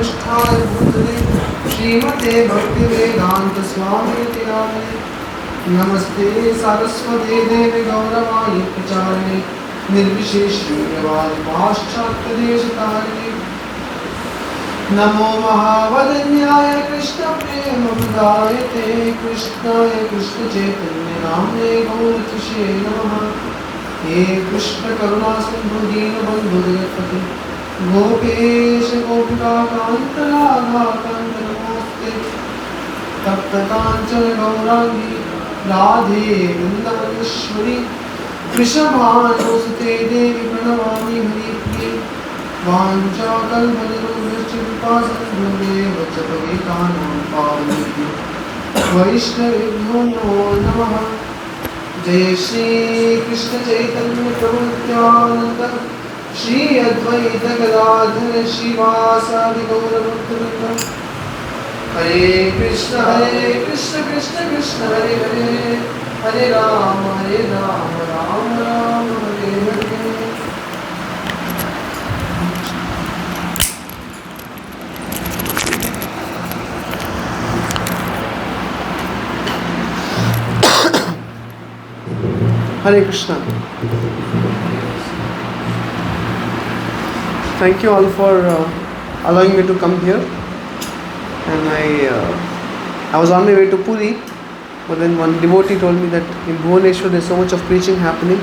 पृष्ठाय भूतले श्रीमते भक्तिवेदांत स्वामी नामिने नमस्ते सरस्वती देवी गौरवाणी प्रचारिणे निर्विशेष शून्यवाद पाश्चात्य देशतारिणे नमो महावदन्याय कृष्ण प्रेम प्रदायते कृष्णाय कृष्ण चैतन्य नामने गौरतिषे नमः हे कृष्ण करुणा सिंधु दीनबंधु जगत्पते गोपेश गोपिका कांत राधा कांत नमोस्ते तप्त कांचन गौरांगी राधे वृंदावनेश्वरी वृषभानुसुते देवी प्रणमामि हरिप्रिये वाञ्छाकल्पतरुभ्यश्च कृपासिन्धुभ्येव च पतितानां पावनेभ्यो वैष्णवेभ्यो नमो नमः। जय श्री कृष्ण चैतन्य प्रभु नित्यानंद श्री अद्वैत गदाधर श्रीवासादि गौरभक्तवृंद हरे Krishna Krishna Krishna Hare Hare Hare Ram Ram Ram Hare Hare. Hare Krishna. Thank you all for allowing me to come here. And I was on my way to Puri, but then one devotee told me that in Bhubaneswar there's so much of preaching happening.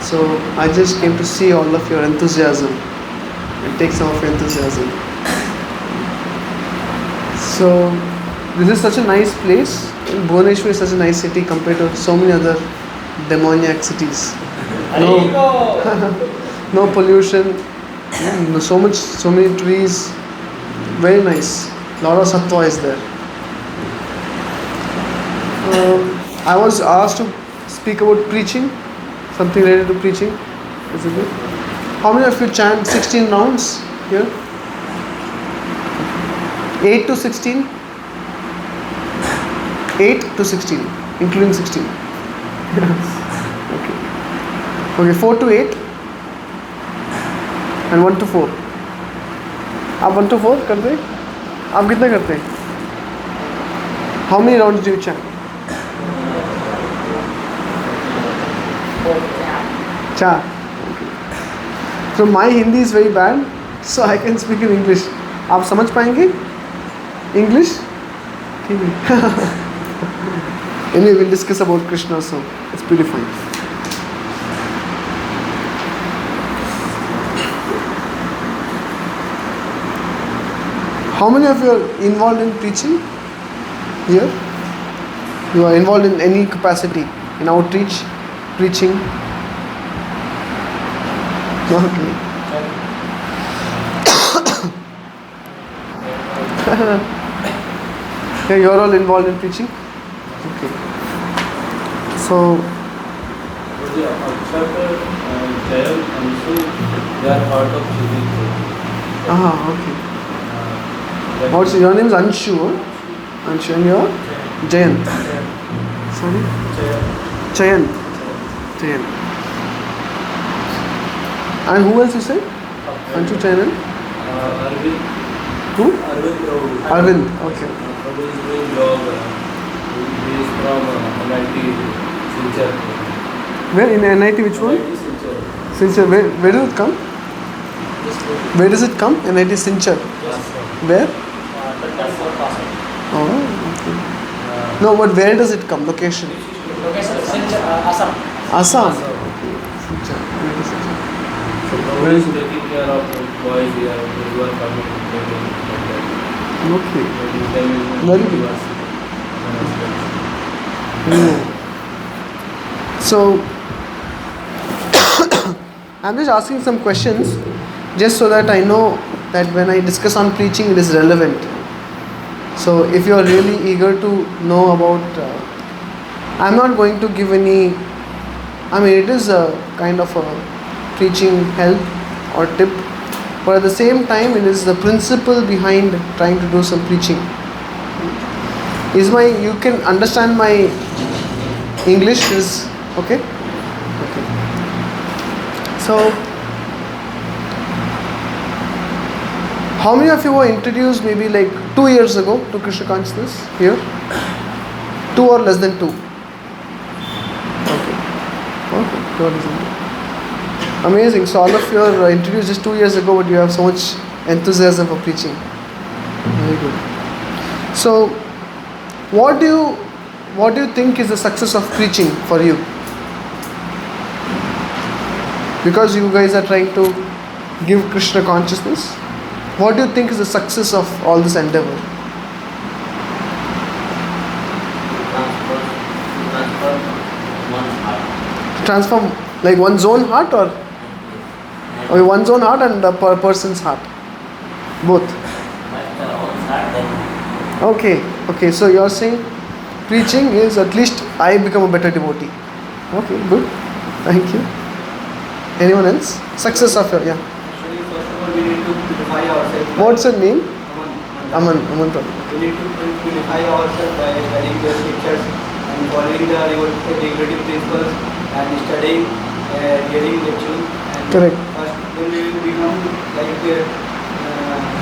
So I just came to see all of your enthusiasm and take some of your enthusiasm. So this is such a nice place. Bhubaneswar is such a nice city compared to so many other demoniac cities. No pollution, so many trees, very nice. Lot of sattva is there. I was asked to speak about preaching, something related to preaching. Is it good? How many of you chant 16 rounds here? 8 to 16? 8 to 16, including 16. Okay, 4 to 8 and 1 to 4. आप 1 to 4 करते हैं? आप कितना करते हैं? How many rounds do you chant? 4. Okay. So my Hindi is very bad, so I can speak in English. आप समझ पाएंगे? English? ठीक है. Anyway, we'll discuss about Krishna, so it's pretty fine. How many of you are involved in preaching here? You are involved in any capacity, in outreach, preaching? Okay. Yeah, you are all involved in preaching? Okay. So, they are part of Children's. Okay. What's your name? Is Anshu? Anshu, and your? Jayant. Sorry? Chayan. And who else you said? Anshu, Chayan, and? Arvind. Who? Arvind. Okay. He is doing job. He is from NIT Silchar. Where in NIT? Which one? NIT Silchar. Silchar. Where does it come? Where does it come? NIT Silchar. Where? Oh, okay. No, but where does it come? Location? Assam. Assam. Who is taking care of boys here who are coming to training? Okay. Very good. So, I'm just asking some questions just so that I know that when I discuss on preaching it is relevant. So if you are really eager to know about, I'm not going to give any, it is a kind of a preaching help or tip, but at the same time it is the principle behind trying to do some preaching. You can understand my English is okay? Okay. So How many of you were introduced maybe like 2 years ago to Krishna Consciousness here? 2 or less than 2? Okay. Okay. 2 or less than 2. Amazing. So all of you are introduced just 2 years ago, but you have so much enthusiasm for preaching. Very good. So, what do you think is the success of preaching for you? Because you guys are trying to give Krishna consciousness, what do you think is the success of all this endeavor? Transform like one's own heart or one's own heart and the person's heart? Both. Okay, so you're saying preaching is at least I become a better devotee. Okay, good. Thank you. Anyone else? Success of your, yeah. Actually, first of all, we need to purify ourselves. What's your name? Aman. Aman. We need to purify ourselves by studying the scriptures and following the regulative principles and studying, hearing lectures. And Correct. first, when we become like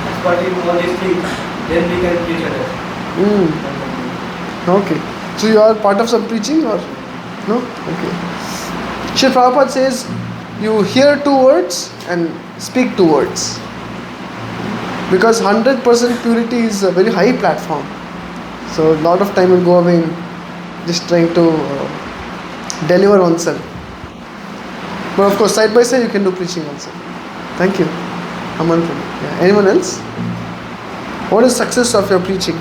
expert in all these things, then we can preach others. Okay. So you are part of some preaching or no? Okay. Srila Prabhupada says you hear 2 words and speak 2 words. Because 100% purity is a very high platform. So a lot of time will go away in just trying to deliver oneself. But of course, side by side you can do preaching also. Thank you. Aman. Yeah. Anyone else? What is success of your preaching?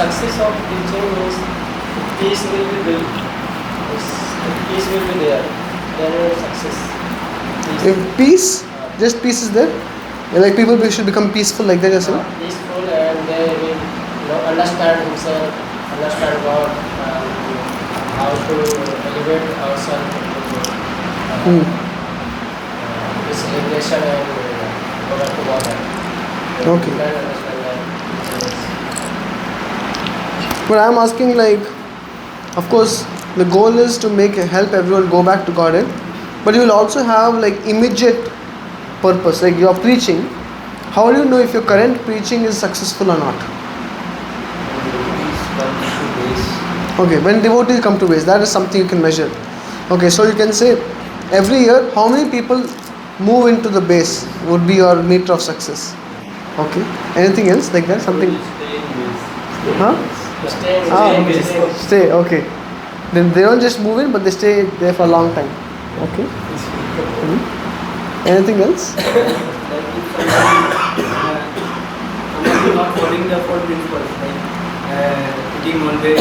Success of preaching means peace will be built. Peace will be there. Then success. If peace, just peace is there. Like people should become peaceful like that as well. Peaceful, and they will understand himself, understand God, and how to elevate ourselves into this elevation and go back to God. Okay. You can understand that. But I'm asking, like, of course, the goal is to help everyone go back to Godhead, but you will also have like immediate purpose. Like you are preaching, how do you know if your current preaching is successful or not? Okay, when devotees come to base, that is something you can measure. Okay, so you can say every year how many people move into the base would be your meter of success. Okay, anything else like that? Something? Huh? Stay, okay. Then they don't just move in, but they stay there for a long time. Okay. Anything else? Like if someone is not following the 4 principles, like eating one way,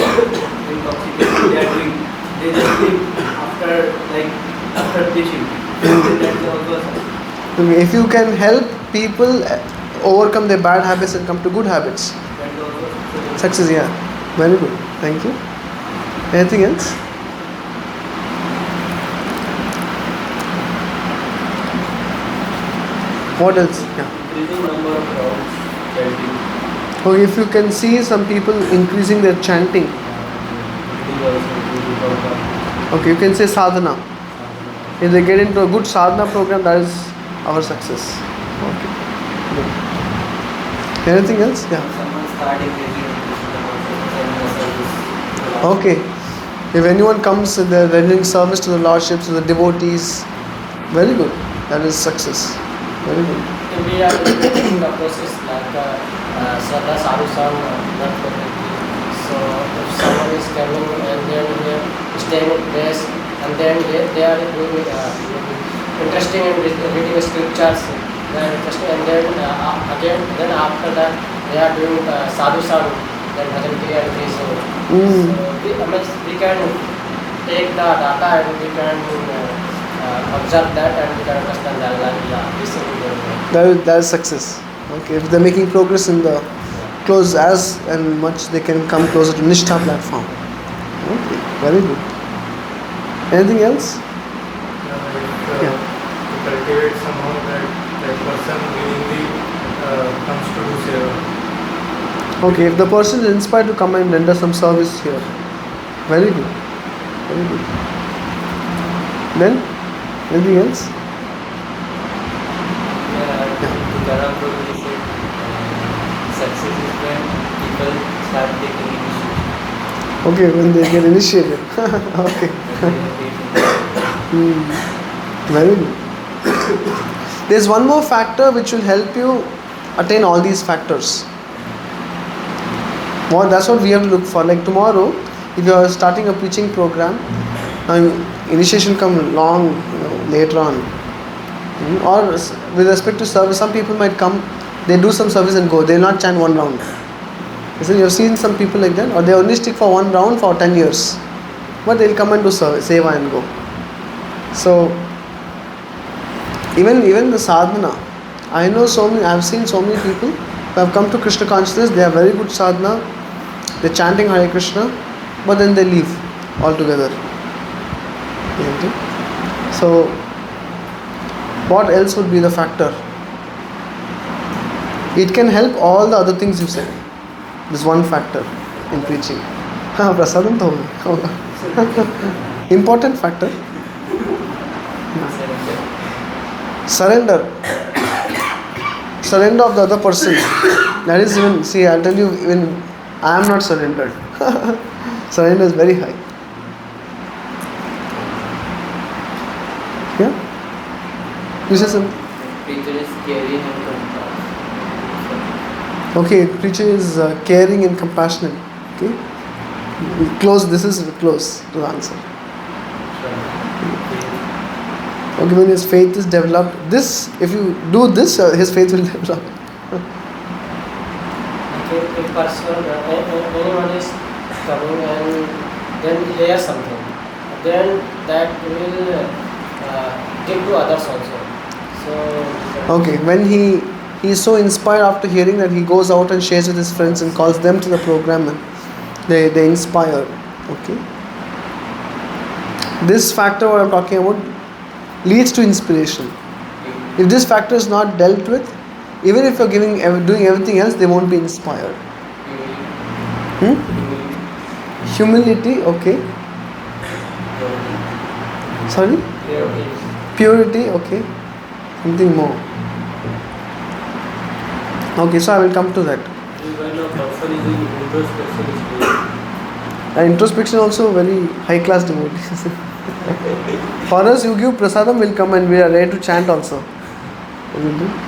intoxication, they just sleep after teaching. That's also a success. Okay, if you can help people overcome their bad habits and come to good habits. That's also Success, yeah. Very good. Thank you. Anything else? What else? Yeah. Increasing number of crowds chanting. Okay, if you can see some people increasing their chanting. Okay, you can say sadhana. If they get into a good sadhana program, that is our success. Okay. Good. Anything else? Yeah. someone start engaging in service. Okay. If anyone comes and they're rendering service to the Lordships, to the devotees, very good. That is success. Very good. We are in the process like Shraddha Sadhu Sam, not completely. So if someone is coming and then staying in place and then they are doing interesting in reading the scriptures, they are interesting, and then then after that they are doing Sadhu Sam, then Bhajan Kriya and this. So we can take the data and we can observe that and we can understand that this is That is success. Okay. If they're making progress in the close as and much they can come closer to Nishtha platform. Okay. Very good. Anything else? To cultivate somehow that person willingly comes to do seva. Okay. If the person is inspired to come and render some service here. Very good. Very good. Then? Anything else? Tukaram Prabhuji said, success is when people start taking initiative. Okay, when they get initiated. Okay. Very good. There's one more factor which will help you attain all these factors. Well, that's what we have to look for. Like tomorrow, if you are starting a preaching program, initiation come long, later on. Or with respect to service, some people might come, they do some service and go. They will not chant one round. So you have seen some people like that, or they only stick for one round for 10 years. But they will come and do service, seva and go. So even the sadhana, I have seen so many people who have come to Krishna consciousness. They have very good sadhana, they're chanting HareKṛṣṇa, but then they leave altogether. So what else would be the factor? It can help all the other things you said. This one factor in preaching. Prasadam to hoga. Important factor. Surrender of the other person. That is even, see, I'll tell you, even I am not surrendered. Surrender is very high. Yeah? You said something? Preacher is caring and compassionate. Okay, preacher is caring and compassionate. Okay? Close, this is close to the answer. Okay, when his faith is developed, this, if you do this, his faith will develop. If person, anyone is coming and then hear something, then that will give to others also. So Okay, when he is so inspired after hearing that, he goes out and shares with his friends and calls them to the program, and they inspire. Okay. This factor what I'm talking about leads to inspiration. If this factor is not dealt with, even if you're doing everything else, they won't be inspired. Humility, okay. Sorry? Purity, okay. Something more. Okay, so I will come to that. When a person is in introspection state. Introspection also very high class devotees. For us, you give prasadam, will come and we are ready to chant also.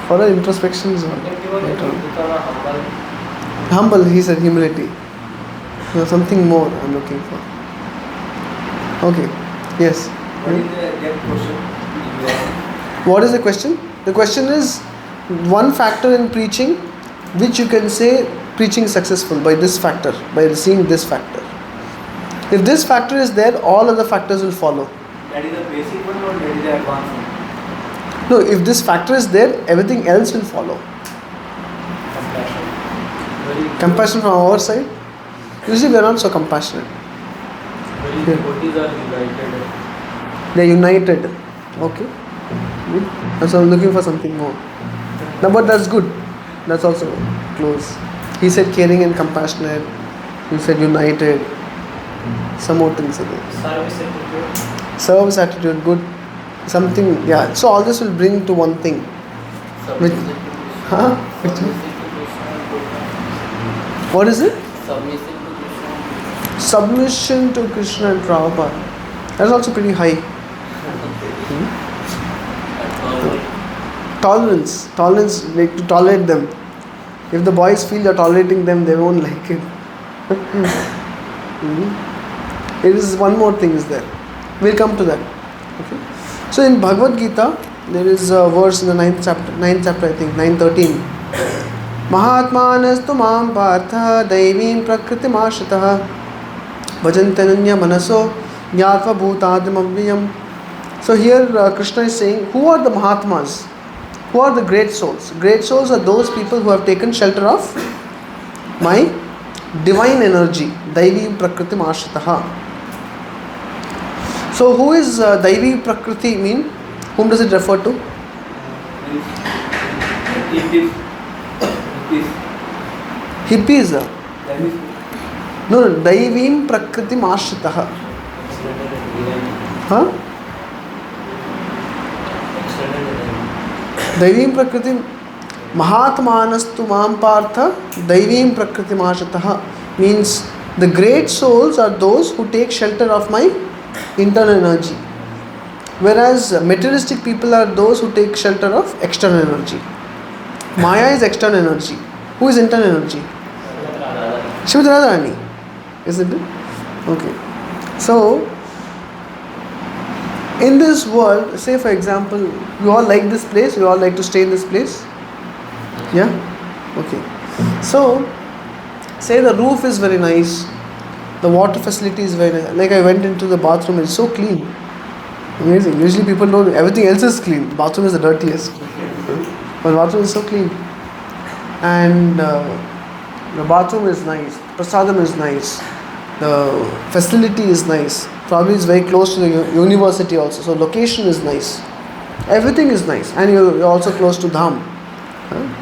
For us, introspection is later on. Humble, he said, humility. Something more I'm looking for. Okay, yes. What is the exact question? What is the question? The question is one factor in preaching which you can say preaching is successful by this factor, by seeing this factor. If this factor is there, all other factors will follow. That is the basic one or that is the advanced one? No, if this factor is there, everything else will follow. Compassion from our side. Usually we are not so compassionate. Devotees are united. They are united. Okay. Good. So I'm looking for something more. No, but that's good. That's also close. He said caring and compassionate. You said united. Some more things again. service attitude. Service attitude, good. Something, yeah. So all this will bring to one thing. Which, huh? What is it? Submission to Krishna and Prabhupada. That's also pretty high. Tolerance, like to tolerate them. If the boys feel you're tolerating them, they won't like it. It is one more thing is there. We'll come to that. Okay. So in Bhagavad Gita, there is a verse in the 9th chapter I think, 9:13. Mahatmanastu mam partha daivim prakritim ashritah bhajantananya manaso jnatva bhutadam avyayam. So here Krishna is saying, who are the Mahatmas? Who are the great souls? Great souls are those people who have taken shelter of my divine energy. Daivi Prakriti Ashritah. So who is Daivi Prakriti mean? Whom does it refer to? Hippies. No, Daivim Prakriti Ashritah. Huh? Daivim Prakritim Mahatmanastu Mam Partha Daivim Prakritim Ashatah means the great souls are those who take shelter of my internal energy. Whereas materialistic people are those who take shelter of external energy. Maya is external energy. Who is internal energy? Srimati Radharani. Isn't it? Okay. So, in this world, say for example, you all like this place, you all like to stay in this place? Yeah? Okay. So, say the roof is very nice, the water facility is very nice. Like I went into the bathroom, it's so clean. Amazing. Usually people don't, everything else is clean. The bathroom is the dirtiest. But the bathroom is so clean. And the bathroom is nice, prasadam is nice, the facility is nice. Probably it's very close to the university also. So location is nice. Everything is nice. And you're also close to Dham,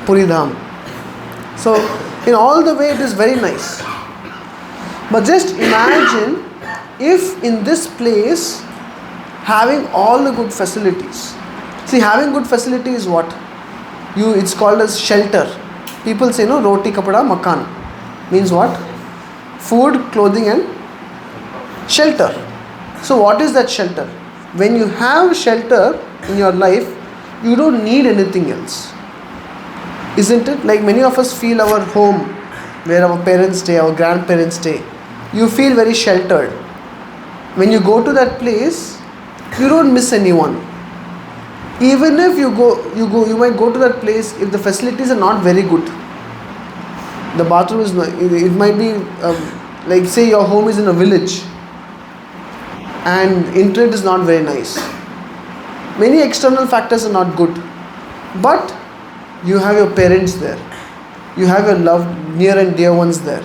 Puri Dham. So in all the way it is very nice. But just imagine if in this place having all the good facilities. See, having good facility is what? It's called as shelter. People say, no, roti, kapada, makan. Means what? Food, clothing and shelter. So what is that shelter? When you have shelter in your life, you don't need anything else. Isn't it? Like many of us feel our home, where our parents stay, our grandparents stay. You feel very sheltered. When you go to that place, you don't miss anyone. Even if you might go to that place if the facilities are not very good. The bathroom is, it might be, like say your home is in a village and internet is not very nice. Many external factors are not good. But you have your parents there. You have your loved, near and dear ones there.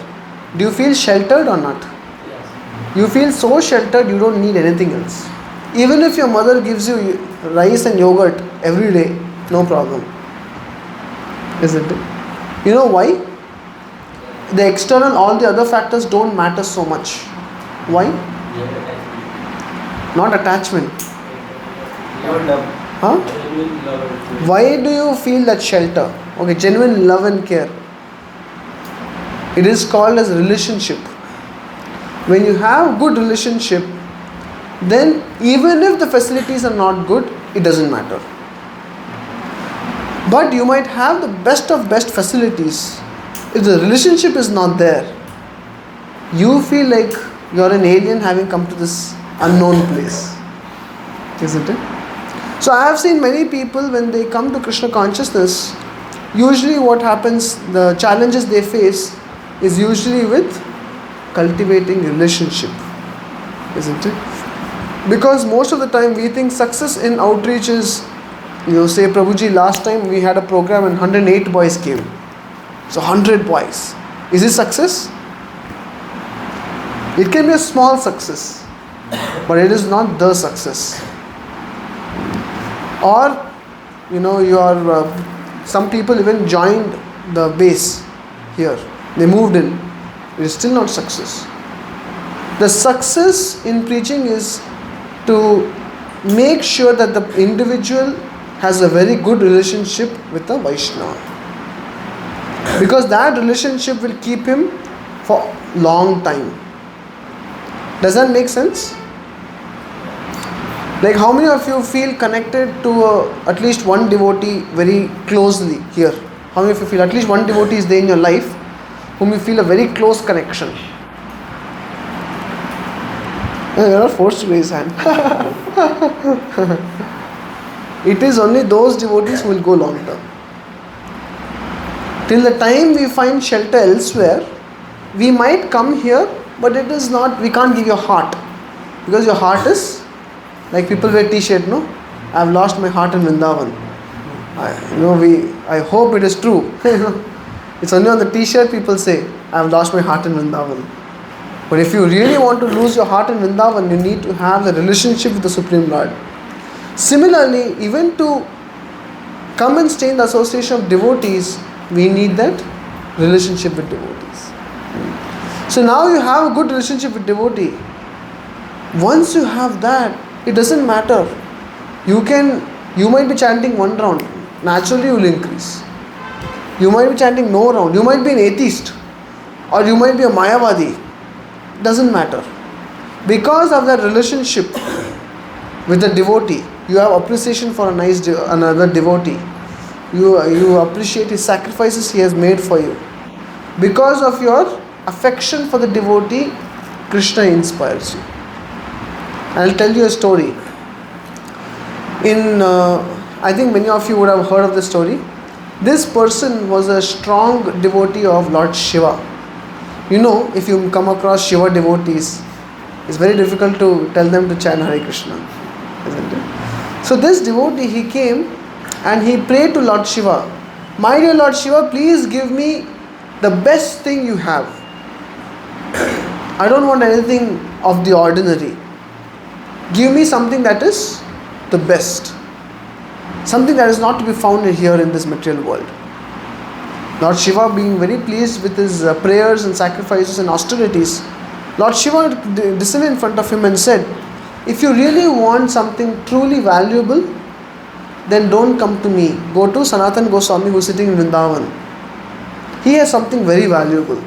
Do you feel sheltered or not? Yes. You feel so sheltered you don't need anything else. Even if your mother gives you rice and yogurt every day, no problem. Isn't it? You know why? The external, all the other factors don't matter so much. Why? Not attachment. Huh? Why do you feel that shelter? Okay, genuine love and care. It is called as relationship. When you have good relationship, then even if the facilities are not good, it doesn't matter. But you might have the best of best facilities. If the relationship is not there, you feel like you're an alien having come to this unknown place. Isn't it? So I have seen many people when they come to Krishna consciousness, usually what happens, the challenges they face is usually with cultivating relationship. Isn't it? Because most of the time we think success in outreach is, say Prabhuji, last time we had a program and 108 boys came. So 100 boys. Is it success? It can be a small success, but it is not the success. Or, some people even joined the base here. They moved in. It is still not success. The success in preaching is to make sure that the individual has a very good relationship with the Vaishnava. Because that relationship will keep him for long time. Does that make sense? Like how many of you feel connected to at least one devotee very closely here? How many of you feel at least one devotee is there in your life whom you feel a very close connection? You're not forced to raise hand. It is only those devotees who will go long term. Till the time we find shelter elsewhere, we might come here, but it is not, we can't give you a heart. Because your heart is, like people wear t-shirt, no? I've lost my heart in Vrindavan. I hope it is true. It's only on the t-shirt people say, I've lost my heart in Vrindavan. But if you really want to lose your heart in Vrindavan, you need to have the relationship with the Supreme Lord. Similarly, even to come and stay in the association of devotees, we need that relationship with devotees. So now you have a good relationship with devotee. Once you have that, it doesn't matter. You might be chanting one round. naturally you will increase. You might be chanting no round, you might be an atheist, or you might be a Mayavadi, doesn't matter. Because of that relationship with the devotee, you have appreciation for another devotee. You appreciate his sacrifices he has made for you. Because of your affection for the devotee, Krishna inspires you. I'll tell you a story. I think many of you would have heard of this story. This person was a strong devotee of Lord Shiva. You know, if you come across Shiva devotees, it's very difficult to tell them to chant HareKṛṣṇa, isn't it? So this devotee, he came and he prayed to Lord Shiva, "My dear Lord Shiva, please give me the best thing you have. I don't want anything of the ordinary. Give me something that is the best. Something that is not to be found here in this material world." Lord Shiva, being very pleased with his prayers and sacrifices and austerities, Lord Shiva descended in front of him and said, "If you really want something truly valuable, then don't come to me. Go to Sanatana Goswami, who is sitting in Vrindavan. He has something very valuable."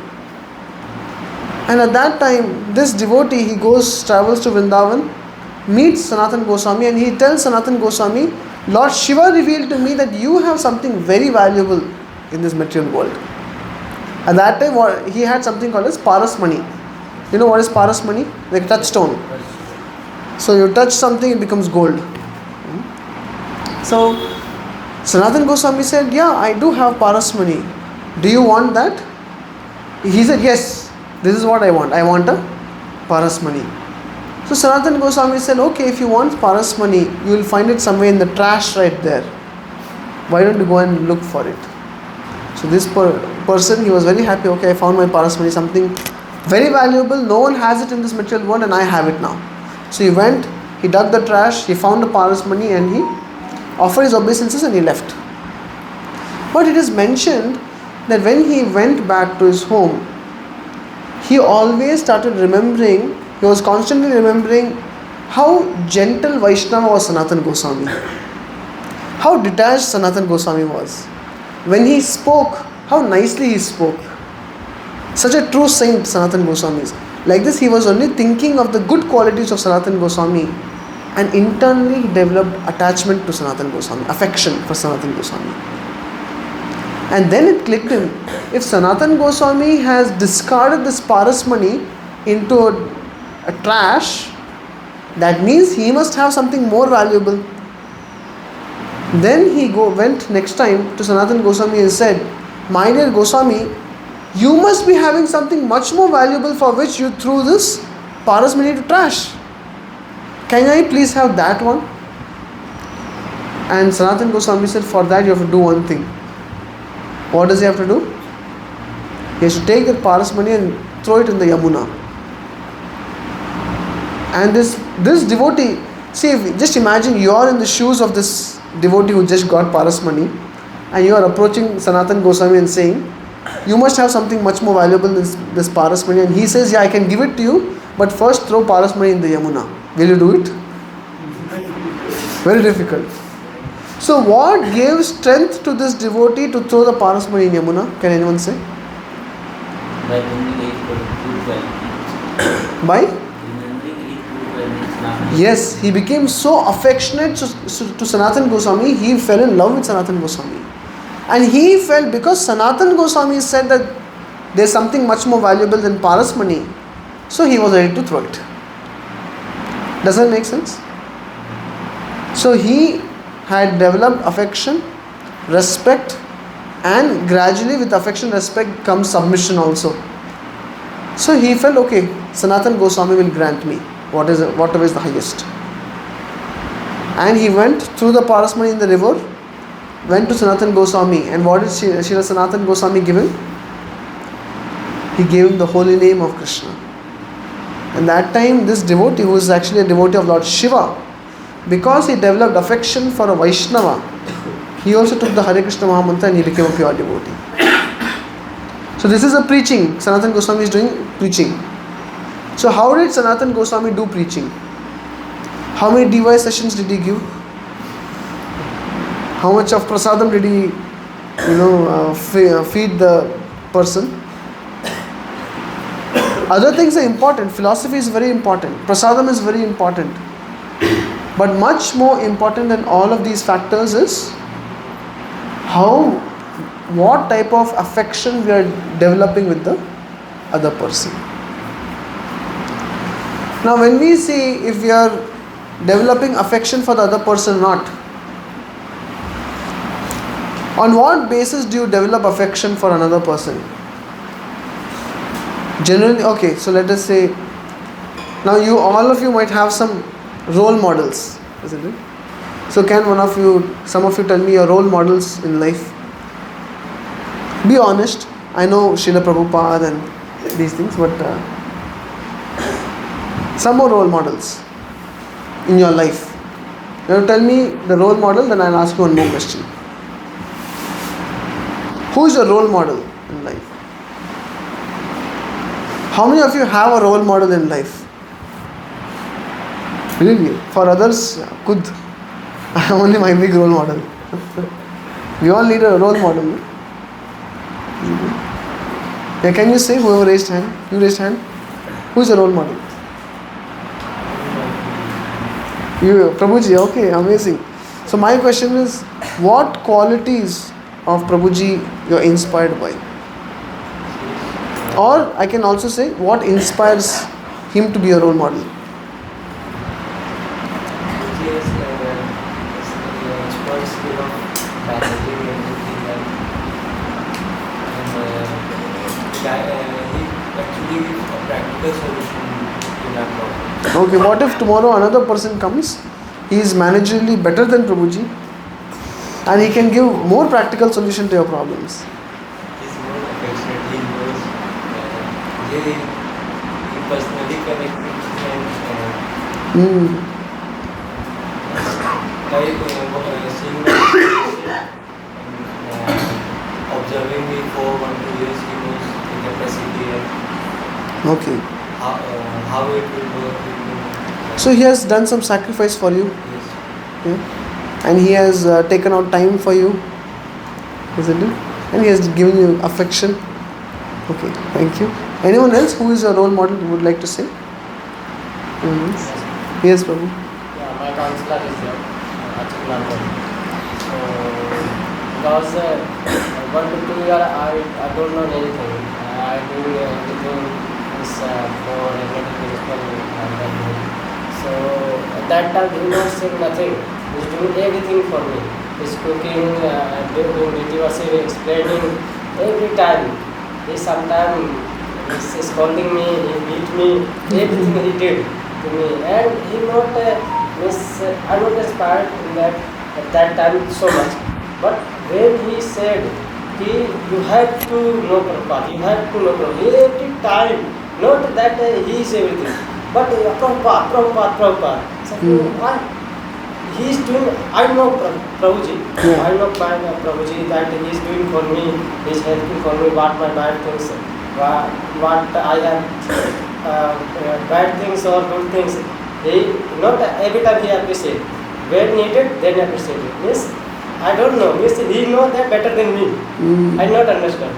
And at that time, this devotee, he travels to Vrindavan, meets Sanatana Goswami, and he tells Sanatana Goswami, "Lord Shiva revealed to me that you have something very valuable in this material world." At that time, he had something called as Paras Money. You know what is Paras Money? Like a touchstone. So you touch something, it becomes gold. So Sanatana Goswami said, "Yeah, I do have Paras Money. Do you want that?" He said, "Yes, this is what I want. I want a Paras Money." So Sanatana Goswami said, "Okay, if you want Paras Money, you will find it somewhere in the trash right there. Why don't you go and look for it?" So this person, he was very happy. "Okay, I found my Paras Money, something very valuable. No one has it in this material world and I have it now." So he went, he dug the trash, he found the Paras Money and he offered his obeisances and he left. But it is mentioned that when he went back to his home, he always started remembering, he was constantly remembering how gentle Vaishnava was Sanatana Goswami. How detached Sanatana Goswami was. When he spoke, how nicely he spoke. Such a true saint Sanatana Goswami is. Like this, he was only thinking of the good qualities of Sanatana Goswami, and internally he developed attachment to Sanatana Goswami, affection for Sanatana Goswami. And then it clicked him, if Sanatana Goswami has discarded this Paras Money into a trash, that means he must have something more valuable. Then he went next time to Sanatana Goswami and said, "My dear Goswami, you must be having something much more valuable for which you threw this Paras Money to trash. Can I please have that one?" And Sanatana Goswami said, "For that you have to do one thing." What does he have to do? He has to take the Paras Money and throw it in the Yamuna. And this devotee, see, just imagine you are in the shoes of this devotee who just got Paras Money, and you are approaching Sanatana Goswami and saying, "You must have something much more valuable than this Paras Money." And he says, "Yeah, I can give it to you, but first throw Paras Money in the Yamuna." Will you do it? Very difficult. So what gave strength to this devotee to throw the Paras Money in Yamuna? Can anyone say? By remembering it good well. By? Remembering it good well. Yes, he became so affectionate to Sanatana Goswami, he fell in love with Sanatana Goswami. And he felt, because Sanatana Goswami said that there's something much more valuable than Paras Money, so he was ready to throw it. Does that make sense? So he had developed affection, respect, and gradually with affection, respect comes submission also. So he felt, okay, Sanatana Goswami will grant me whatever is the highest. And he went through the Paras Money in the river, went to Sanatana Goswami, and what did Srila Sanatana Goswami give him? He gave him the holy name of Krishna. And that time this devotee, who is actually a devotee of Lord Shiva, because he developed affection for a Vaishnava, he also took the HareKṛṣṇa Mahamantra and he became a pure devotee. So this is a preaching. Sanatana Goswami is doing preaching. So how did Sanatana Goswami do preaching? How many DY sessions did he give? How much of prasadam did he, feed the person? Other things are important. Philosophy is very important. Prasadam is very important. But much more important than all of these factors is what type of affection we are developing with the other person. Now when we see if we are developing affection for the other person or not, on what basis do you develop affection for another person? Generally, okay, so let us say, now all of you might have some role models, isn't it? So can some of you tell me your role models in life? Be honest. I know Srila Prabhupada and these things, but some more role models in your life. You tell me the role model, then I'll ask you one more question. Who is your role model in life? How many of you have a role model in life? Really? For others, good. I am only my big role model. We all need a role model. No? Yeah, can you say whoever raised hand? You raised hand? Who is your role model? You, Prabhuji, okay, amazing. So my question is, what qualities of Prabhuji you are inspired by? Or I can also say, what inspires him to be a role model? Okay, what if tomorrow another person comes, he is managerially better than Prabhuji and he can give more practical solution to your problems? He's more affectionate, he knows, he personally connected and seeing my observing me for 1-2 years, he knows the capacity and Okay. how it will work. So he has done some sacrifice for you? Yes. Yeah. And he has taken out time for you, isn't it? And he has given you affection. Okay, thank you. Anyone else who is a role model you would like to say? Yes, Prabhu. Yeah, my counselor is there, Arjunanand. So, because 1 to 2 years I don't know anything. I do everything is for relatable principle. So at that time he not saying nothing. He's doing everything for me. He's cooking, doing ritual, explaining every time. He sometimes is scolding me, he beat me, everything he did to me. And he not I not inspired in that at that time so much. But when he said, you have to know Prabhupada, you have to know Prabhupada. Every time, not that he is everything, but Prabhupada. So why? He is doing, I know Prabhuji, I know Prabhuji that he is doing for me, he is helping for me what my bad things, what I have bad things or good things. He, not every time he appreciates. When needed, then appreciate it. Yes. I don't know. Yes, he knows that better than me. I not understand.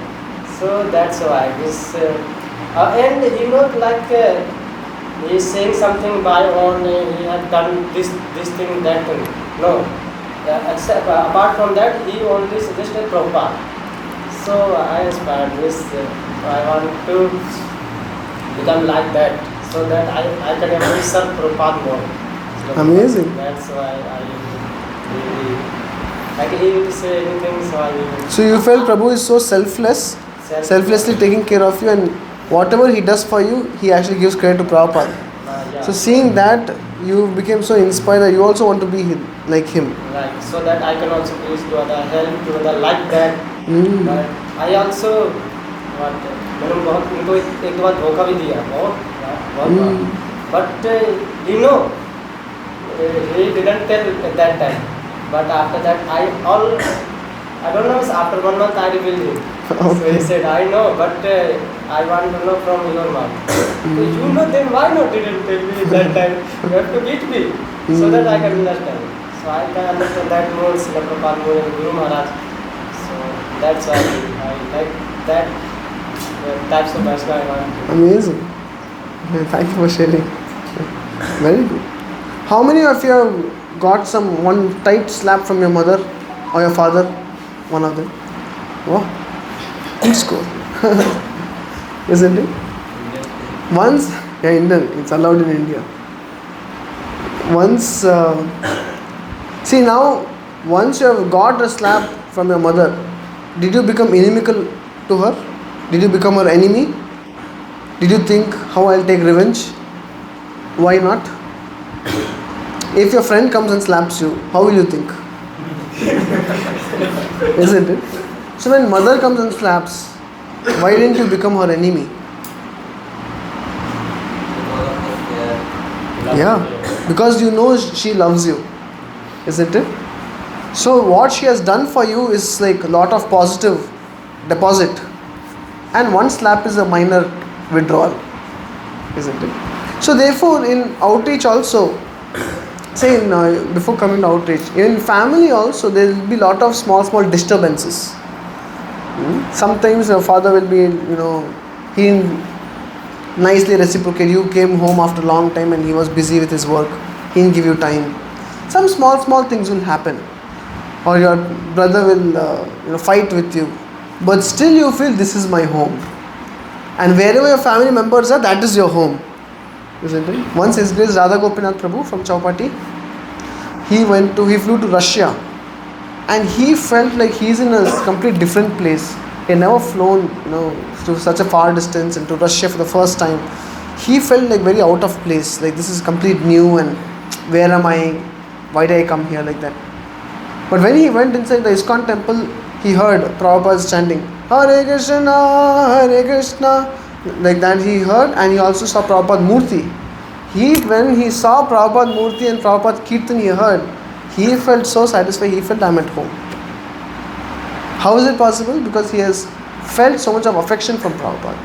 So that's why this and he not like he is saying something by own. He has done this thing, that thing. No. Except apart from that, he only suggested Prabhupada. So I aspire this. I want to become like that, so that I can able serve Prabhupada more. So amazing. That's why I really. Like he will say anything, so I will. So you felt Prabhu is so selflessly taking care of you, and whatever he does for you, he actually gives credit to Prabhupada. Yeah. So seeing that, you became so inspired that you also want to be like him. Like, so that I can also please to other, help to other like that. But I also मैंने बहुत उनको एक दो बार धोखा भी दिया बहुत but you know he didn't tell at that time. But after that, I don't know, after 1 month I revealed him. Okay. So he said, I know, but I want to know from your mouth. So you know, then why not didn't tell me that time? You have to beat me so that I can understand. So I can understand that means Srila Prabhupada more than Guru Maharaj. So that's why I like that types of Vaishnava I want to. Amazing. Yeah, thank you for sharing. Very good. How many of you have got one tight slap from your mother or your father? One of them. Oh, good score. Isn't it? Once, yeah, Indian. It's allowed in India. Once, see now, once you have got a slap from your mother, did you become inimical to her? Did you become her enemy? Did you think, how I'll take revenge? Why not? If your friend comes and slaps you, how will you think? Isn't it? So when mother comes and slaps, why didn't you become her enemy? Yeah, because you know she loves you, isn't it? So what she has done for you is like a lot of positive deposit, and one slap is a minor withdrawal, isn't it? So therefore in outreach also, say before coming to outreach, in family also there will be lot of small disturbances. Sometimes your father will be, he nicely reciprocate. You came home after a long time and he was busy with his work. He didn't give you time. Some small things will happen. Or your brother will fight with you. But still you feel this is my home. And wherever your family members are, that is your home. Isn't it? Once His Grace Radha Gopinath Prabhu from Chowpatty, he flew to Russia. And he felt like he's in a complete different place. He had never flown, to such a far distance and to Russia for the first time. He felt like very out of place. Like this is complete new and where am I? Why did I come here like that? But when he went inside the ISKCON temple, he heard Prabhupada chanting, HareKṛṣṇa, HareKṛṣṇa. Like that he heard, and he also saw Prabhupada Murti. When he saw Prabhupada Murti and Prabhupada Kirtan he heard, he felt so satisfied, he felt I'm at home. How is it possible? Because he has felt so much of affection from Prabhupada.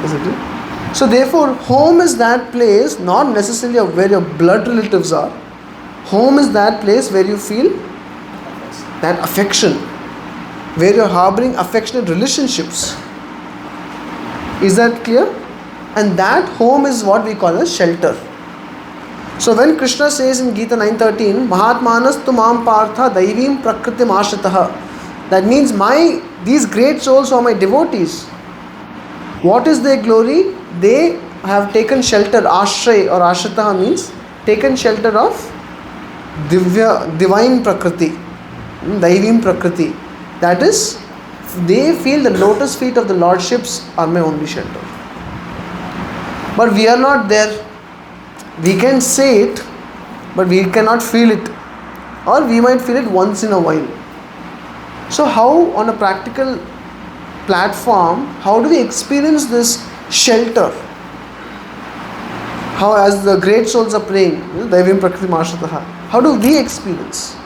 Isn't it? So therefore, home is that place, not necessarily where your blood relatives are. Home is that place where you feel that affection, where you're harboring affectionate relationships. Is that clear? And that home is what we call as shelter. So when Krishna says in Gita 9:13, Mahatmanas tu mam partha daivim prakritim ashritah, that means these great souls are my devotees. What is their glory? They have taken shelter. Ashray or ashritah means taken shelter of divine prakriti, daivim prakriti. That is, they feel the lotus feet of the lordships are my only shelter. But we are not there. We can say it, but we cannot feel it. Or we might feel it once in a while. So how, on a practical platform, how do we experience this shelter? How, as the great souls are praying, Daivim Prakriti Mashataha, how do we experience?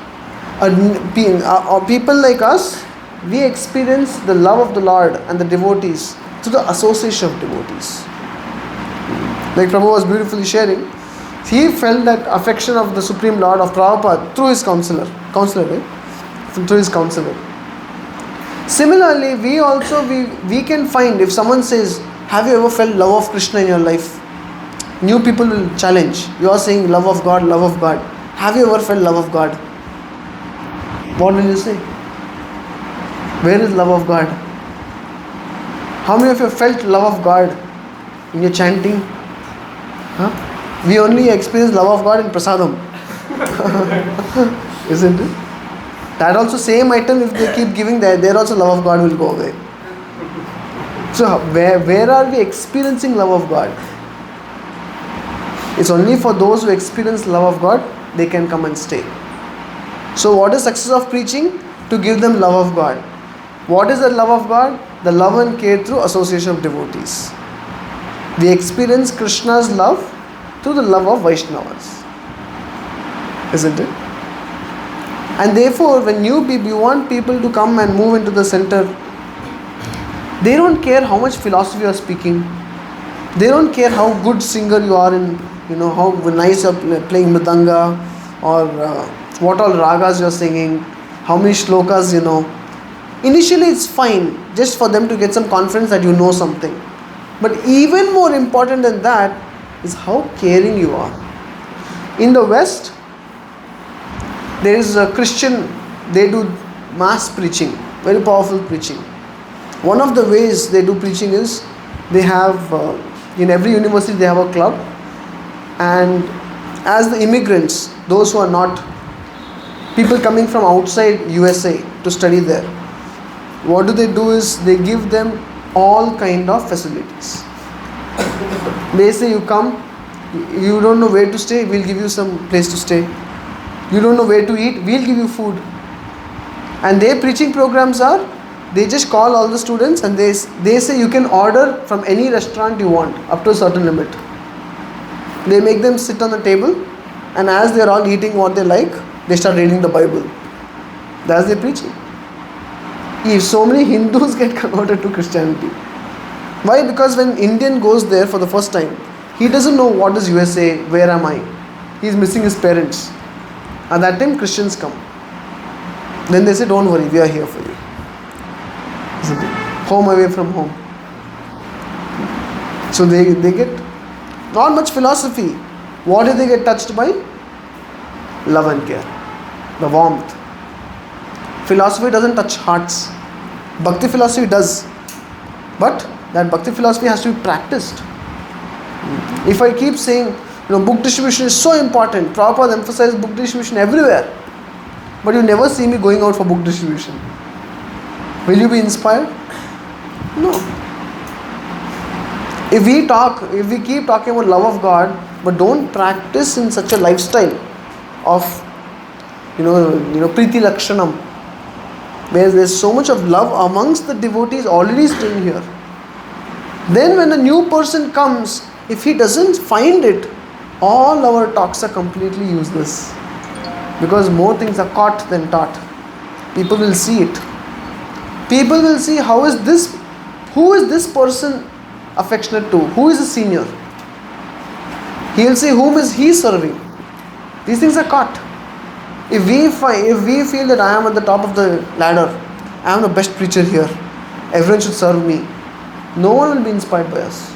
People like us, we experience the love of the Lord and the devotees through the association of devotees. Like Prabhu was beautifully sharing, he felt that affection of the Supreme Lord of Prabhupada through his counselor, right? Through his counselor. Similarly, we can find, if someone says, have you ever felt love of Krishna in your life? New people will challenge. You are saying love of God, love of God. Have you ever felt love of God? What will you say? Where is love of God? How many of you felt love of God in your chanting? We only experience love of God in prasadam. Isn't it? That also same item, if they keep giving there also love of God will go away. So where are we experiencing love of God? It's only for those who experience love of God, they can come and stay. So what is success of preaching? To give them love of God. What is the love of God? The love and care through association of devotees. We experience Krishna's love through the love of Vaishnavas. Isn't it? And therefore, when you want people to come and move into the center, they don't care how much philosophy you are speaking. They don't care how good singer you are in, how nice you are playing mridanga, or what all ragas you're singing, how many shlokas you know. Initially it's fine, just for them to get some confidence that you know something. But even more important than that is how caring you are. In the West, there is a Christian, they do mass preaching, very powerful preaching. One of the ways they do preaching is, they have, in every university they have a club, and as the immigrants, those who are not, people coming from outside USA to study there, what do is, they give them all kind of facilities. They say, you come, you don't know where to stay, we'll give you some place to stay. You don't know where to eat, we'll give you food. And their preaching programs are, they just call all the students and they say you can order from any restaurant you want up to a certain limit. They make them sit on the table, and as they're all eating what they like, they start reading the Bible. That's their preaching. If so many Hindus get converted to Christianity. Why? Because when Indian goes there for the first time, he doesn't know what is USA, where am I. He's missing his parents. At that time Christians come. Then they say, don't worry, we are here for you. Isn't it? Home away from home. So they get not much philosophy. What do they get touched by? Love and care. The warmth. Philosophy doesn't touch hearts. Bhakti philosophy does. But that Bhakti philosophy has to be practiced. If I keep saying, book distribution is so important, Prabhupada emphasizes book distribution everywhere, but you never see me going out for book distribution, will you be inspired? No. If we keep talking about love of God, but don't practice in such a lifestyle of, Priti Lakshanam, where there's so much of love amongst the devotees already staying here, then when a new person comes, if he doesn't find it, all our talks are completely useless. Because more things are caught than taught. People will see it. People will see who is this person affectionate to? Who is the senior? He will say, whom is he serving? These things are caught. If we feel that I am at the top of the ladder, I am the best preacher here, everyone should serve me, no one will be inspired by us.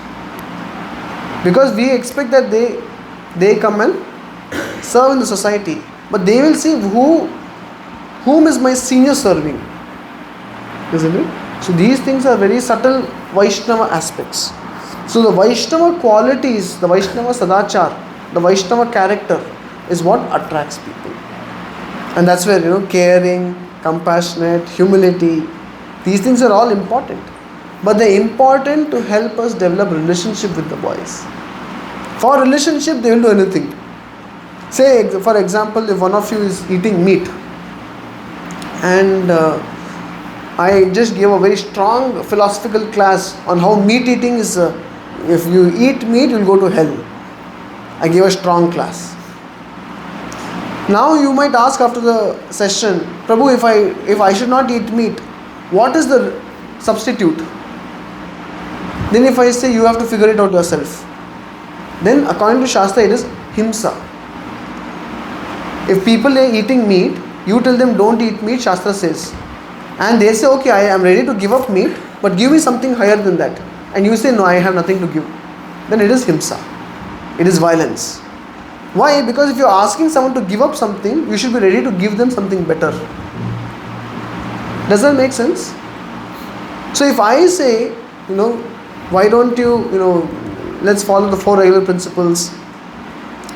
Because we expect that they come and serve in the society, but they will see whom is my senior serving, isn't it? So these things are very subtle Vaishnava aspects. So the Vaishnava qualities, the Vaishnava sadachar, the Vaishnava character is what attracts people. And that's where, caring, compassionate, humility, these things are all important. But they're important to help us develop relationship with the boys. For relationship, they will do anything. Say, for example, if one of you is eating meat, and I just gave a very strong philosophical class on how meat eating is, if you eat meat, you will go to hell. I gave a strong class. Now you might ask after the session, Prabhu, if I should not eat meat, what is the substitute? Then if I say you have to figure it out yourself, then according to Shastra it is himsa. If people are eating meat, you tell them don't eat meat, Shastra says. And they say, okay, I am ready to give up meat, but give me something higher than that. And you say, no, I have nothing to give. Then it is himsa. It is violence. Why? Because if you are asking someone to give up something, you should be ready to give them something better. Does that make sense? So if I say, why don't you, let's follow the 4 regular principles,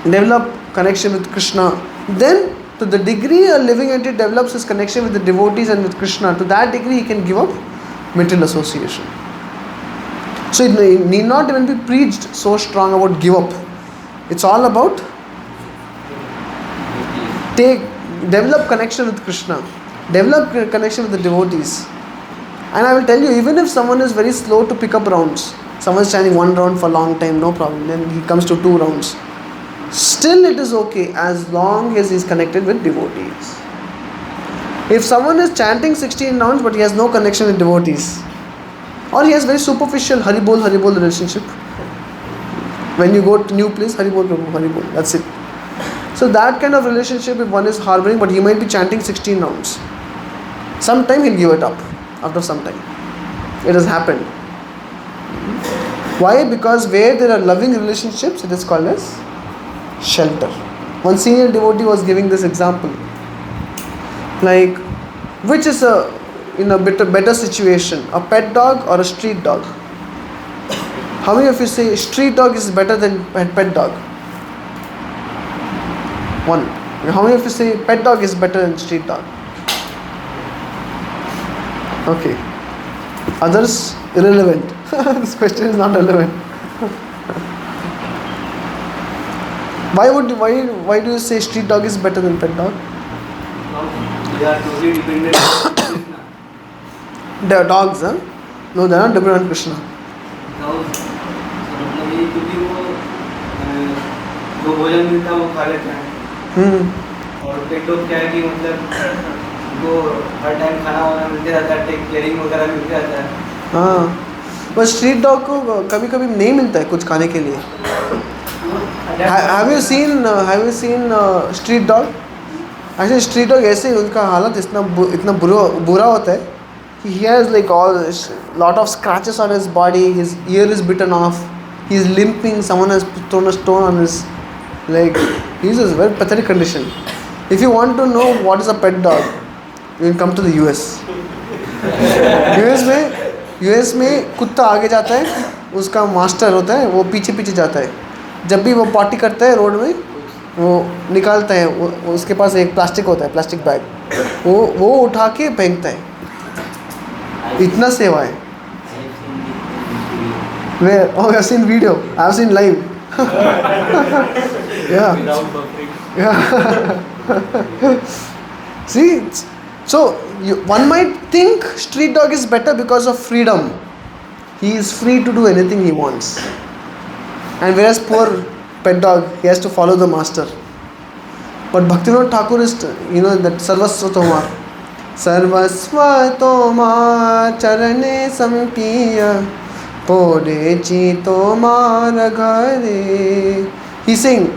develop connection with Krishna, then to the degree a living entity develops his connection with the devotees and with Krishna, to that degree he can give up material association. So it need not even be preached so strong about give up. It's all about develop connection with Krishna, develop connection with the devotees. And I will tell you, even if someone is very slow to pick up rounds, someone is chanting 1 round for a long time, no problem, then he comes to 2 rounds. Still it is okay as long as he is connected with devotees. If someone is chanting 16 rounds but he has no connection with devotees, or he has very superficial Haribol relationship, when you go to new place, Haribol Prabhu, Haribol, that's it. So that kind of relationship, if one is harboring, but he might be chanting 16 rounds. Sometime he'll give it up after some time. It has happened. Why? Because where there are loving relationships, it is called as shelter. One senior devotee was giving this example. Like, which is in a better situation, a pet dog or a street dog? How many of you say street dog is better than pet dog? One. How many of you say pet dog is better than street dog? Okay. Others, irrelevant. This question is not relevant. Why do you say street dog is better than pet dog? They are totally dependent on Krishna. They are dogs, huh? No, they are not dependent on Krishna. Dogs. मतलब ये क्योंकि वो भोजन मिलता है वो खा लेते हैं और पेट डॉग क्या है कि मतलब वो हर टाइम खाना वाना मिलते रहता है, टेक केयरिंग वगैरह मिलते रहता है. हाँ, बस स्ट्रीट डॉग को कभी कभी नहीं मिलता है कुछ खाने के लिए. Have you seen street dog? Actually, street dog ऐसे उनका हालत इतना बुरा होता है कि he has like lot of scratches on his body. His ear is bitten off. He is limping. Someone has thrown a stone on his leg. He is a very pathetic condition. If you want to know what is a pet dog, you can come to the US. US में कुत्ता आगे जाता है, उसका master होता है, वो पीछे पीछे जाता है. जब भी वो पॉटी करता है रोड में, वो निकालता है, वो उसके पास एक प्लास्टिक होता है, प्लास्टिक बैग, वो उठा के फेंकता है. इतना सेवा है. Where? Oh, I have seen video. I have seen live. Yeah. Without buffering. Yeah. See, so one might think street dog is better because of freedom. He is free to do anything he wants. And whereas poor pet dog, he has to follow the master. But Bhaktivinoda Thakur is, that Sarvasva Tomar. Sarvasva Tomar Charane Sampiya Pode Chi Tomar Ghare. He saying,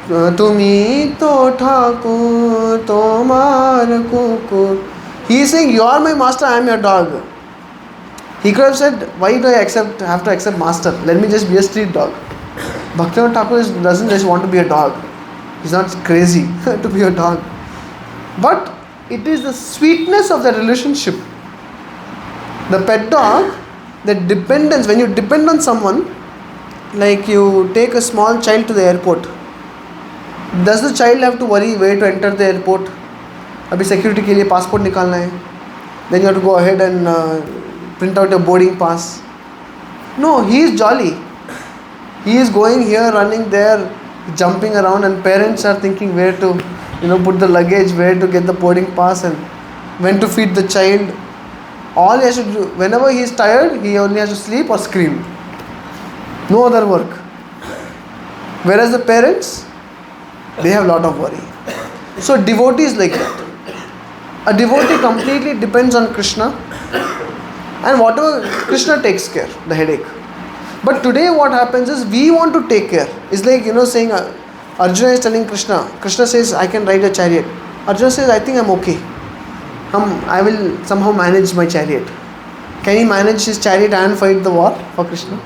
Tumi to Thakur Tomar Kukur. He is saying, you are my master, I am your dog. He could have said, why do I have to accept master? Let me just be a street dog. Bhaktivinoda Thakur doesn't just want to be a dog. He's not crazy to be a dog. But it is the sweetness of the relationship. The pet dog, the dependence, when you depend on someone, like you take a small child to the airport. Does the child have to worry where to enter the airport? Abhi security के लिए passport निकालना है. Then you have to go ahead and print out your boarding pass. No, he is jolly. He is going here, running there, jumping around, and parents are thinking where to, put the luggage, where to get the boarding pass, and when to feed the child. All he has to do, whenever he is tired, he only has to sleep or scream. No other work. Whereas the parents, they have a lot of worry. So devotee is like that. A devotee completely depends on Krishna, and whatever Krishna takes care, the headache. But today what happens is we want to take care. It's like, saying Arjuna is telling Krishna. Krishna says, I can ride a chariot. Arjuna says, I think I'm okay. I will somehow manage my chariot. Can he manage his chariot and fight the war for Krishna?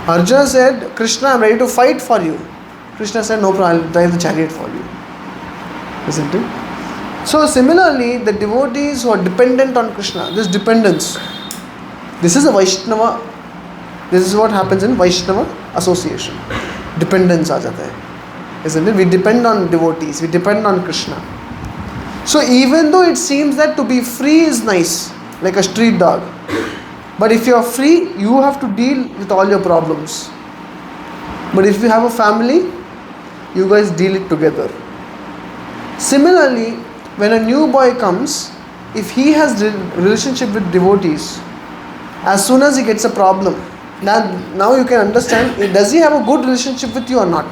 Arjuna said, Krishna, I'm ready to fight for you. Krishna said, no problem, I'll drive the chariot for you. Isn't it? So similarly, the devotees who are dependent on Krishna, this dependence, this is a Vaishnava. This is what happens in Vaishnava association. Dependence aa jata hai. Isn't it? We depend on devotees, we depend on Krishna. So even though it seems that to be free is nice, like a street dog, but if you are free, you have to deal with all your problems. But if you have a family, you guys deal it together. Similarly, when a new boy comes, if he has relationship with devotees, as soon as he gets a problem, now you can understand, does he have a good relationship with you or not?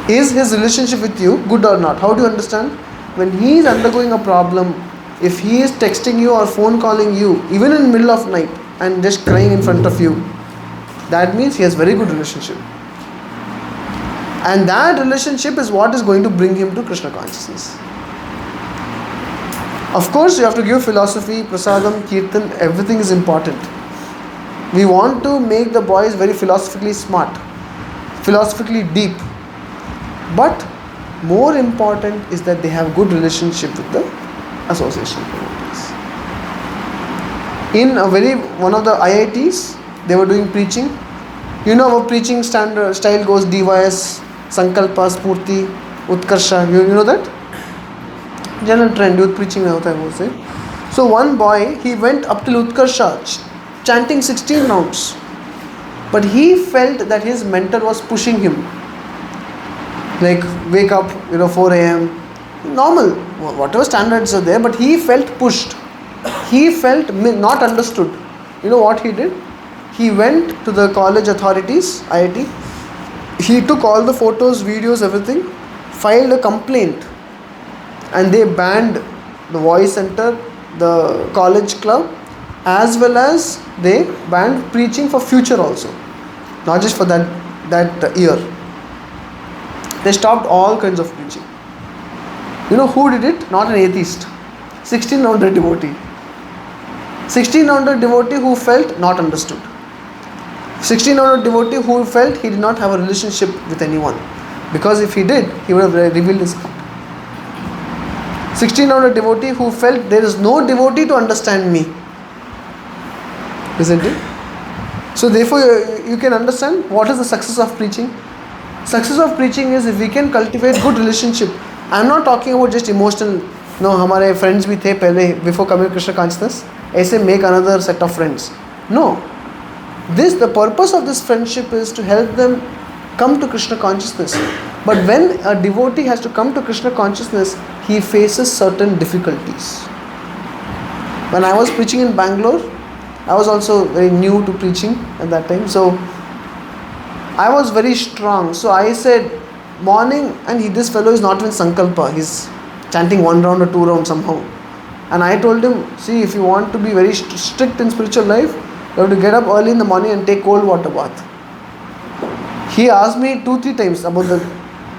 Is his relationship with you good or not? How do you understand? When he is undergoing a problem, if he is texting you or phone calling you, even in the middle of night, and just crying in front of you, that means he has very good relationship. And that relationship is what is going to bring him to Krishna consciousness. Of course, you have to give philosophy, prasadam, kirtan, everything is important. We want to make the boys very philosophically smart, philosophically deep. But more important is that they have good relationship with the association devotees. In one of the IITs, they were doing preaching. You know our preaching style goes DYS, Sankalpa, Spurti, Utkarsha. You know that? General trend, youth preaching mein hota hai wo se. So one boy, he went up till Utkarsha, chanting 16 rounds. But he felt that his mentor was pushing him. Like, wake up, 4 a.m. Normal, whatever standards are there, but he felt pushed. He felt not understood. You know what he did? He went to the college authorities, IIT. He took all the photos, videos, everything, filed a complaint, and they banned the voice center, the college club, as well as they banned preaching for future also, not just for that year. They stopped all kinds of preaching. You know who did it? Not an atheist. 1600 devotee. 1600 devotee who felt not understood. 1600 devotee who felt he did not have a relationship with anyone. Because if he did, he would have revealed his heart. 1600 devotee who felt there is no devotee to understand me. Isn't it? So therefore you can understand what is the success of preaching. Success of preaching is if we can cultivate good relationship. I am not talking about just emotional. No, हमारे friends भी थे पहले before coming to Krishna consciousness. ऐसे make another set of friends. No. The purpose of this friendship is to help them come to Krishna consciousness. But when a devotee has to come to Krishna consciousness, he faces certain difficulties. When I was preaching in Bangalore, I was also very new to preaching at that time. So I was very strong. So I said, morning, and this fellow is not even Sankalpa. He's chanting 1 round or 2 rounds somehow. And I told him, see, if you want to be very strict in spiritual life, you have to get up early in the morning and take cold water bath. He asked me 2-3 times about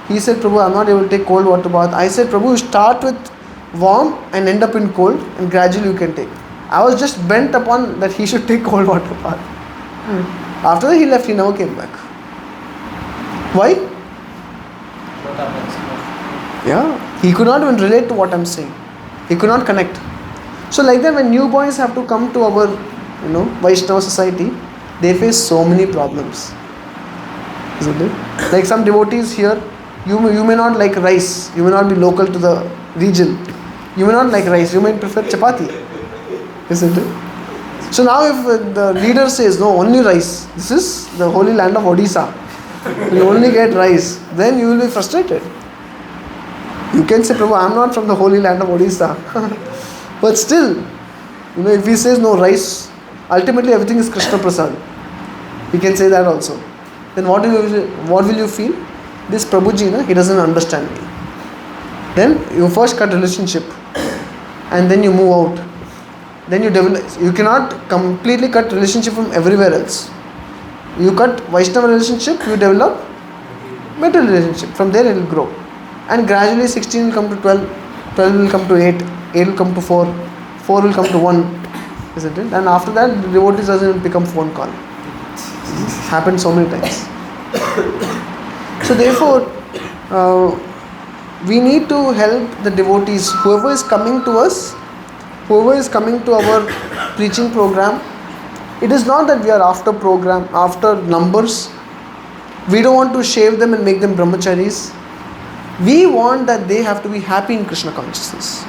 he said, Prabhu, I'm not able to take cold water bath. I said, Prabhu, you start with warm and end up in cold, and gradually you can take. I was just bent upon that he should take cold water bath. After that he left, he never came back. Why? Yeah, he could not even relate to what I'm saying. He could not connect. So like that, when new boys have to come to our, Vaishnava society, they face so many problems. Isn't it? Like some devotees here, you may not like rice. You may not be local to the region. You may not like rice. You may prefer chapati. Isn't it? So now if the leader says, no, only rice. This is the holy land of Odisha. You only get rice. Then you will be frustrated. You can say, Prabhu, I am not from the holy land of Odisha. But still, if he says no rice, ultimately everything is Krishna Prasad. He can say that also. Then what will you feel? This Prabhuji, he doesn't understand me. Then you first cut relationship, and then you move out. Then you develop. You cannot completely cut relationship from everywhere else. You cut Vaishnava relationship, you develop material relationship. From there it will grow. And gradually 16 will come to 12, 12 will come to 8, 8 will come to 4, 4 will come to 1, isn't it? And after that, the devotees doesn't become phone call. Happened so many times. So therefore, we need to help the devotees. Whoever is coming to us, whoever is coming to our preaching program, it is not that we are after numbers. We don't want to shave them and make them brahmacharis. We want that they have to be happy in Krishna consciousness.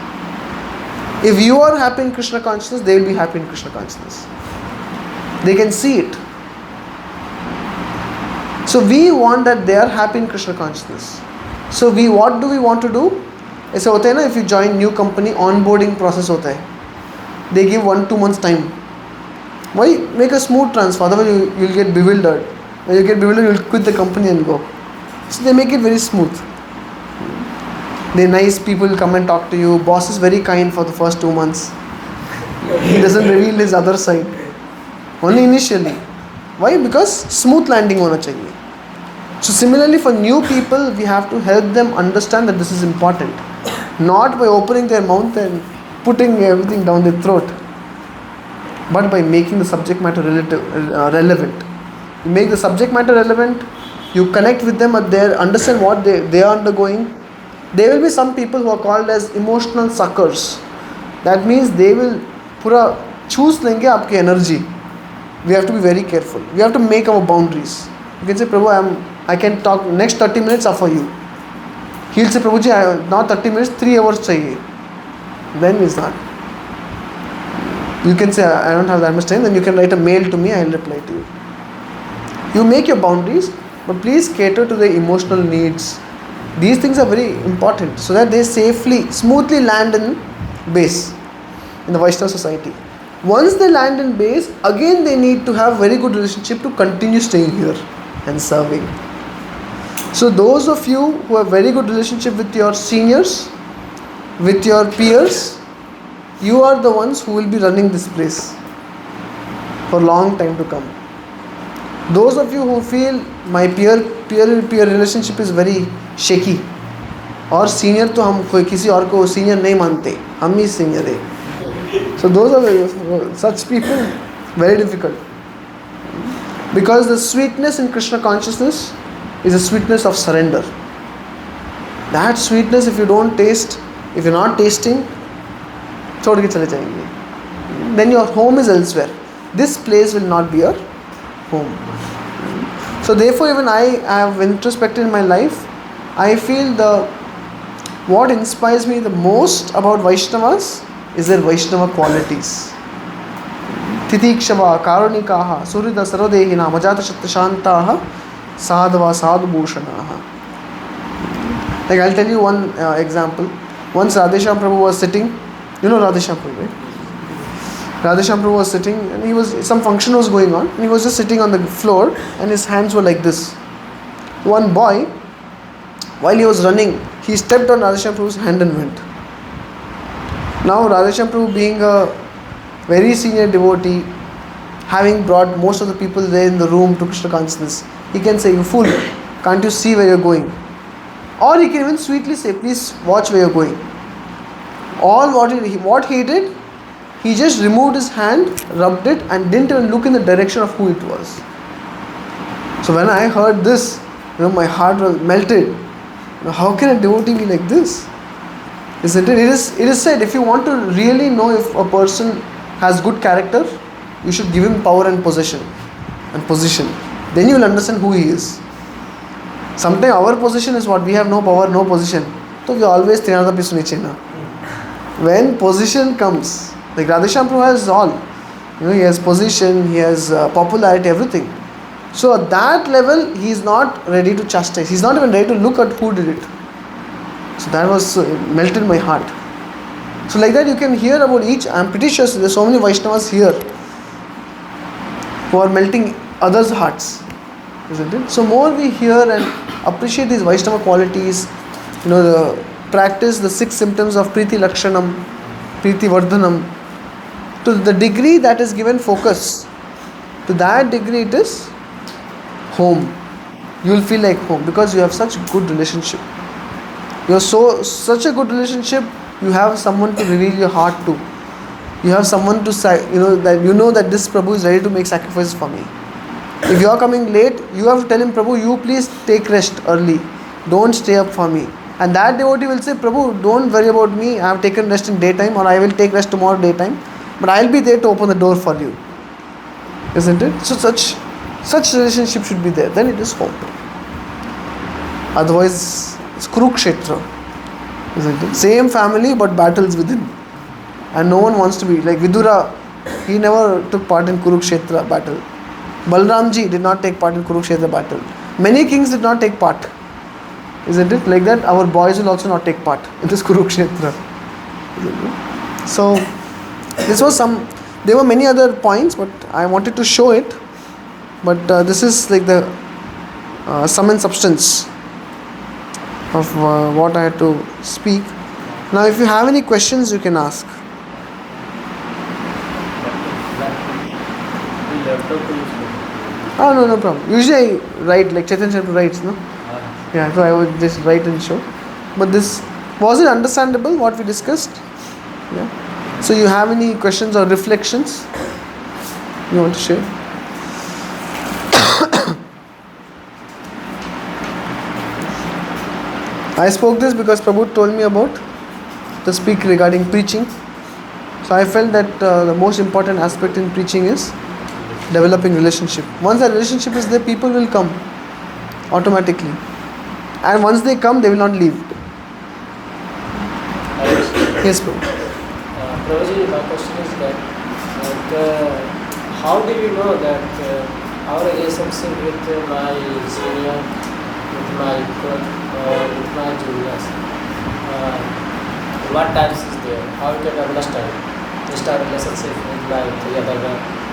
If you are happy in Krishna consciousness, they will be happy in Krishna consciousness. They can see it. So we want that they are happy in Krishna consciousness. So what do we want to do? ऐसे होता है ना, if you join new company, onboarding process होता है. They give 1-2 months time. Why? Make a smooth transfer. Otherwise you will get bewildered. When you get bewildered, you will quit the company and go. So they make it very smooth. The nice people will come and talk to you. Boss is very kind for the first 2 months. He doesn't reveal his other side. Only initially. Why? Because smooth landing होना चाहिए. So similarly for new people, we have to help them understand that this is important. Not by opening their mouth and putting everything down their throat, but by making the subject matter relevant. You make the subject matter relevant, you connect with them at their, understand what they are undergoing. There will be some people who are called as emotional suckers. That means they will pura choose lenge aapki energy. We have to be very careful. We have to make our boundaries. You can say, Prabhu, I can talk next 30 minutes are for you. He'll say, Prabhuji, not 30 minutes, 3 hours chahiye. Then it's not. You can say, I don't have that much time, then you can write a mail to me, I will reply to you. You make your boundaries, but please cater to the emotional needs. These things are very important so that they smoothly land in base in the Vaishnava society. Once they land in base, again they need to have very good relationship to continue staying here and serving. So those of you who have very good relationship with your seniors, with your peers, you are the ones who will be running this place for a long time to come. Those of you who feel my peer relationship is very shaky, और senior तो हम कोई किसी और को senior नहीं मानते, हम ही senior है. So those are such people very difficult, because the sweetness in Krishna consciousness is a sweetness of surrender. That sweetness, if you don't taste, if you're not tasting, छोड़ के चले जाएंगे. Then your home is elsewhere. This place will not be your home. So therefore, even I have introspected in my life. I feel what inspires me the most about Vaishnavas is their Vaishnava qualities. Titikshava, Karunikaha, Surida Sarodehina, Majata Shantaha, Sadhava Sadhubhushanaha. Like I'll tell you one example. Once Radheshyam Prabhu was sitting, you know Radheshyam Prabhu, right? Radheshyam Prabhu was sitting and some function was going on and he was just sitting on the floor and his hands were like this. One boy, while he was running, he stepped on Radheshyam Prabhu's hand and went. Now Radheshyam Prabhu, being a very senior devotee, having brought most of the people there in the room to Krishna Consciousness, he can say, you fool, can't you see where you're going? Or he can even sweetly say, please watch where you're going. All what he did, he just removed his hand, rubbed it and didn't even look in the direction of who it was. So when I heard this, my heart was melted. How can a devotee be like this? Isn't it? It is said, if you want to really know if a person has good character, you should give him power and position. Then you will understand who he is. Sometimes our position is what? We have no power, no position. So we always Trinada Pisunichena. When position comes, like Radheshyam Prabhu has all. He has position, he has popularity, everything. So at that level, he is not ready to chastise. He is not even ready to look at who did it. So that was melted my heart. So like that you can hear about each. I am pretty sure there are so many Vaishnavas here who are melting others' hearts. Isn't it? So more we hear and appreciate these Vaishnava qualities, practice the 6 symptoms of Priti Lakshanam, Priti Vardhanam, to the degree that is given focus, to that degree it is home. You will feel like home because you have such good relationship. You have such a good relationship. You have someone to reveal your heart to. You have someone to say, that this Prabhu is ready to make sacrifices for me. If you are coming late, you have to tell him, Prabhu, you please take rest early. Don't stay up for me. And that devotee will say, Prabhu, don't worry about me. I have taken rest in daytime, or I will take rest tomorrow daytime. But I will be there to open the door for you. Isn't it? So such relationship should be there. Then it is home. Otherwise, it's Kurukshetra. Isn't it? Same family but battles within. And no one wants to be like Vidura. He never took part in Kurukshetra battle. Balramji did not take part in Kurukshetra battle. Many kings did not take part. Isn't it? Like that, our boys will also not take part in this Kurukshetra. So, this was there were many other points, but I wanted to show it. But this is like the sum and substance of what I had to speak. Now, if you have any questions, you can ask. Oh, no problem. Usually I write, like Chaitanya Charitamrita writes, no? Yeah, so I would just write and show. But this, was it understandable what we discussed? Yeah. So you have any questions or reflections you want to share? I spoke this because Prabhu told me about the speak regarding preaching. So I felt that the most important aspect in preaching is developing relationship. Once that relationship is there, people will come automatically. And once they come, they will not leave. Yes, Prabhu. Prabhuji, my question is that how do you know that our relationship with my senior, with my equal, or with my juniors, what types is there? How you can understand just our relationship with my three other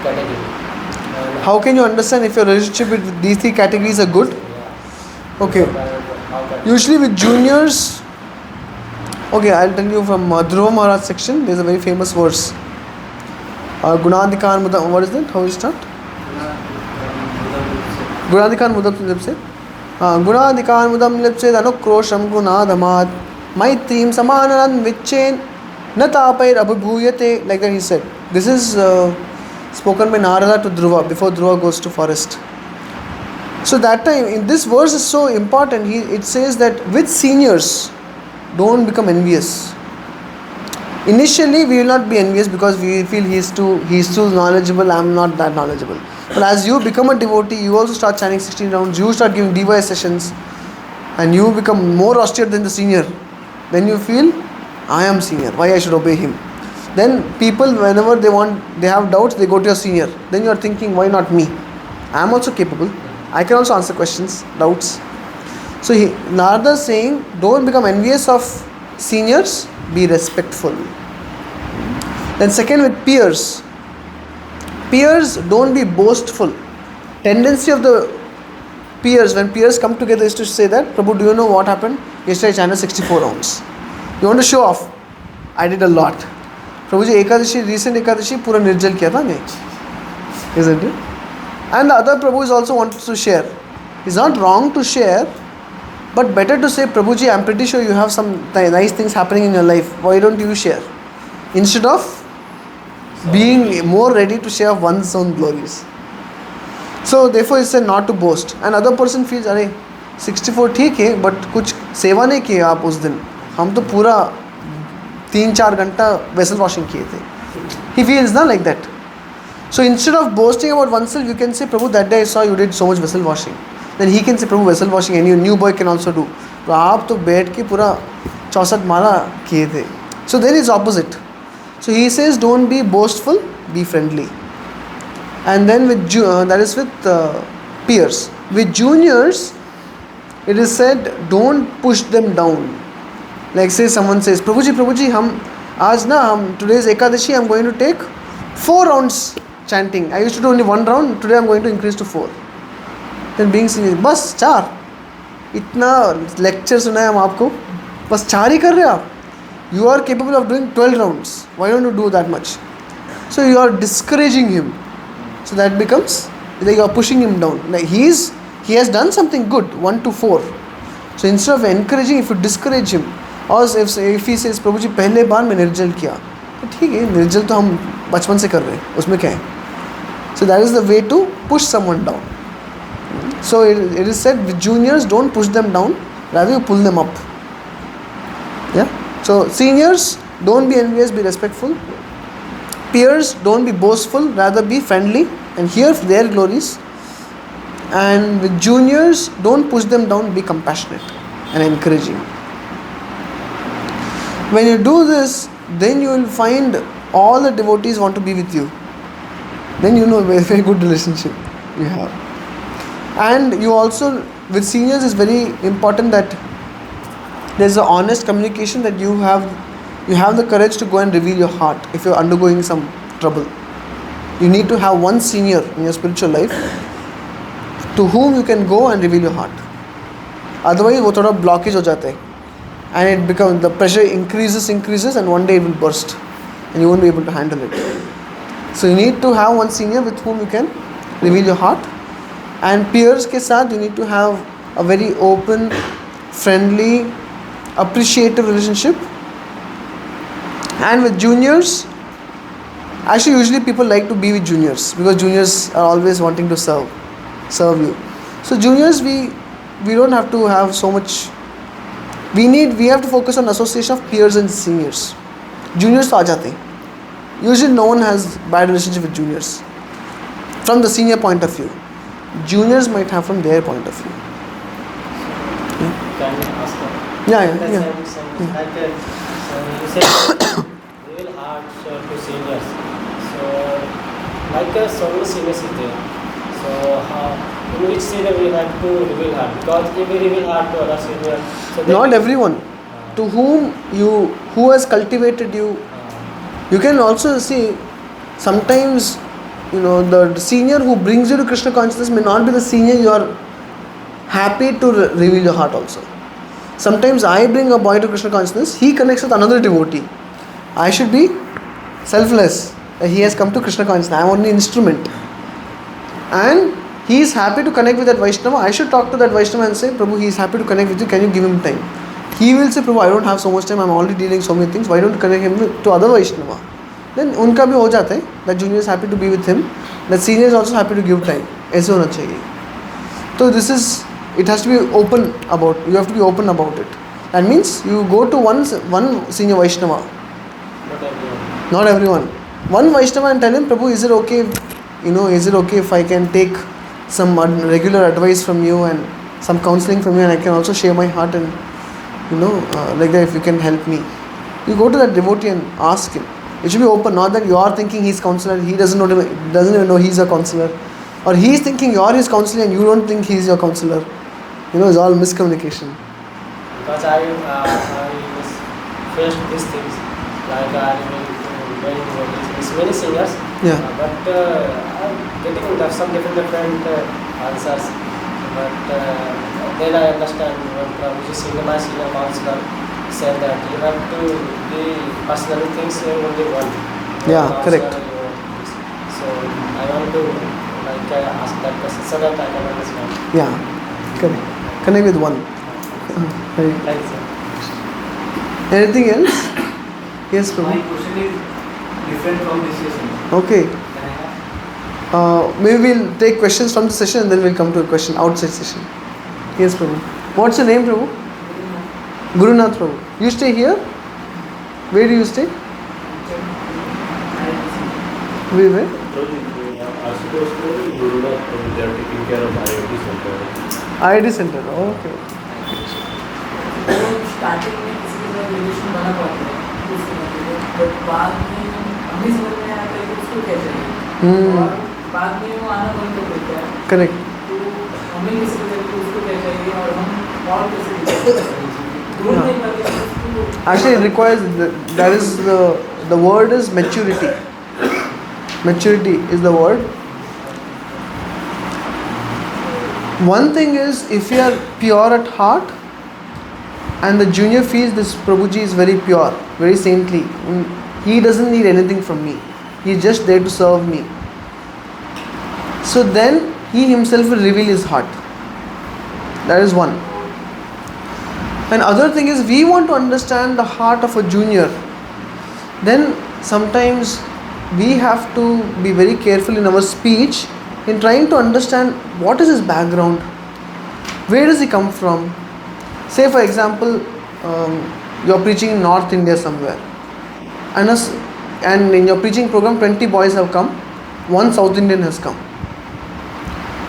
category? How can you understand if your relationship with these three categories are good? Yeah. Okay. Usually with juniors, okay, I'll tell you from Dhruva Maharaj section, there's a very famous verse. Gunadikan Mudam, what is that? How is it start? Gunadikan Mudam Lipse. Gunadikan Mudam Lipse, Anukrosham Gunadamat, Maitrim Samananan Vichen, Natapair Abhubhuyate, like that he said. This is spoken by Narada to Dhruva before Dhruva goes to forest. So that time, in this verse is so important, it says that with seniors, don't become envious. Initially, we will not be envious because we feel he's too knowledgeable, I'm not that knowledgeable. But as you become a devotee, you also start chanting 16 rounds, you start giving DY sessions, and you become more austere than the senior. Then you feel, I am senior, why I should obey him? Then people, whenever they have doubts, they go to your senior. Then you are thinking, why not me? I am also capable. I can also answer questions, doubts. So Narada is saying, don't become envious of seniors, be respectful. Then second, with peers. Peers, don't be boastful. Tendency of the peers, when peers come together, is to say that, Prabhu, do you know what happened? Yesterday I chanted 64 rounds. You want to show off? I did a lot. Prabhuji, recent Ekadashi, pura nirjal kiya tha main. Isn't it? And the other Prabhus also wanted to share. It's not wrong to share, but better to say, Prabhuji, I'm pretty sure you have some nice things happening in your life. Why don't you share? Instead of being more ready to share one's own glories. So therefore it's said not to boast. And other person feels, अरे 64 ठीक है, but कुछ सेवा नहीं किए आप उस दिन. हम तो पूरा 3-4 घंटा vessel washing किए थे. He feels not like that. So instead of boasting about oneself, you can say, Prabhu, that day I saw you did so much vessel washing. Then he can say, Prabhu, vessel washing any new boy can also do. तो आप तो बैठ के पूरा 64 माला किए थे. So there is opposite. So he says, don't be boastful, be friendly. And then with that is with peers. With juniors, it is said, don't push them down. Like say someone says, Prabhuji, today's Ekadashi, I'm going to take 4 rounds chanting. I used to do only 1 round, today I'm going to increase to 4. Then being seen, बस 4. इतना lecture सुना है हम आपको, बस 4 ही कर रहे आप. You are capable of doing 12 rounds. Why don't you do that much? So you are discouraging him. So that becomes like you are pushing him down. Like he has done something good, 1 to 4. So instead of encouraging, if you discourage him, or if he says, Prabhuji, पहले बार मैं निर्जल किया, तो ठीक है, निर्जल तो हम बचपन से कर रहे हैं, उसमें क्या है? So that is the way to push someone down. So it is said with juniors, don't push them down, rather you pull them up. Yeah. So seniors, don't be envious, be respectful. Peers, don't be boastful, rather be friendly and hear their glories. And with juniors, don't push them down, be compassionate and encouraging. When you do this, then you will find all the devotees want to be with you. Then you know very, very good relationship you have. And you also, with seniors, it's very important that there's an honest communication, that you have the courage to go and reveal your heart if you're undergoing some trouble. You need to have one senior in your spiritual life to whom you can go and reveal your heart. Otherwise, वो थोड़ा blockage हो जाता है, and it becomes, the pressure increases, and one day it will burst, and you won't be able to handle it. So you need to have one senior with whom you can reveal your heart, And peers के साथ you need to have a very open, friendly, appreciative relationship. And with juniors, actually usually people like to be with juniors because juniors are always wanting to serve you. So juniors, we don't have to have so much. We have to focus on association of peers and seniors. Juniors तो आ जाते हैं. Usually no one has bad relationship with juniors from the senior point of view. Juniors might have from their point of view. Can I ask them? Yeah. Like you said, real hard to seniors. So, like so many seniors is there. So, in which senior we have to reveal hard? Because if we reveal hard to other seniors, so Not everyone. To whom who has cultivated you. You can also see sometimes, the senior who brings you to Krishna consciousness may not be the senior you are happy to reveal your heart also. Sometimes I bring a boy to Krishna consciousness, he connects with another devotee. I should be selfless. He has come to Krishna consciousness, I am only instrument. And he is happy to connect with that Vaishnava. I should talk to that Vaishnava and say, Prabhu, he is happy to connect with you, can you give him time? He will say, Prabhu, I don't have so much time, I am already dealing so many things, why don't you connect him to other Vaishnava? Then उनका भी हो जाता है, that junior is happy to be with him, that senior is also happy to give time. ऐसे होना चाहिए. So this is, it has to be open about, you have to be open about it. That means you go to one senior Vaishnava. Not everyone. One Vaishnava and tell him, Prabhu, is it okay, is it okay if I can take some regular advice from you and some counseling from you, and I can also share my heart and like that, if you can help me. You go to that devotee and ask him. It should be open, not that you are thinking he's counselor, he doesn't even know he's a counselor, or he's thinking you are his counselor and you don't think he's your counselor. It's all miscommunication. Because I was faced these things, like I will many singers, Yeah. But I'm getting some different answers. But then I understand when Prabhuji, my senior counselor, said that you have to be personally things only one. Yeah, correct. So I want to ask that question so that I can understand. Yeah, correct. Connect with one. Right. Thanks, sir. Anything else? Yes, My Prabhu. question is different from this session. Okay. Can I ask? Maybe we'll take questions from the session and then we'll come to a question outside session. Yes, Prabhu. What's your name, Prabhu? Gurunath Prabhu. You stay here? Where do you stay? Where? They are taking care of IoT center. IIT center. Okay. Starting में किसी के साथ relation बना पाते हैं, but बाद में हमें समझ में आता है कि उसको क्या चाहिए, और बाद में वो आना बंद कर देता है. Correct. तो हमें किसी को चाहिए उसको क्या चाहिए और हम और कैसे ढूंढ नहीं पाते. Actually, it requires, that is the word is maturity. Maturity is the word. One thing is, if you are pure at heart and the junior feels this Prabhuji is very pure, very saintly, he doesn't need anything from me, he is just there to serve me, so then he himself will reveal his heart. That is one. And other thing is, we want to understand the heart of a junior, then sometimes we have to be very careful in our speech in trying to understand what is his background, where does he come from. Say for example, you are preaching in North India somewhere, and in your preaching program 20 boys have come, one South Indian has come.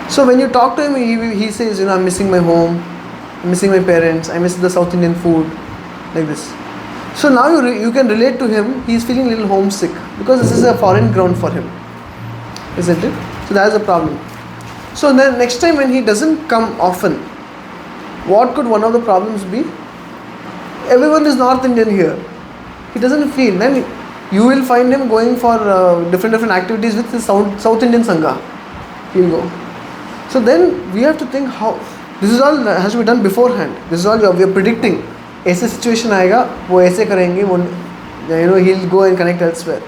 So when you talk to him, he says, I'm missing my home, I'm missing my parents, I miss the South Indian food, like this. So now you can relate to him, he is feeling a little homesick because this is a foreign ground for him, isn't it? So that is a problem. So then next time when he doesn't come often, what could one of the problems be? Everyone is North Indian here. He doesn't feel. Then you will find him going for different activities with the South Indian Sangha. He will go. So then we have to think how. This is all has to be done beforehand. This is all we are predicting. ऐसे situation आएगा, वो ऐसे करेंगे, वो he'll go and connect elsewhere.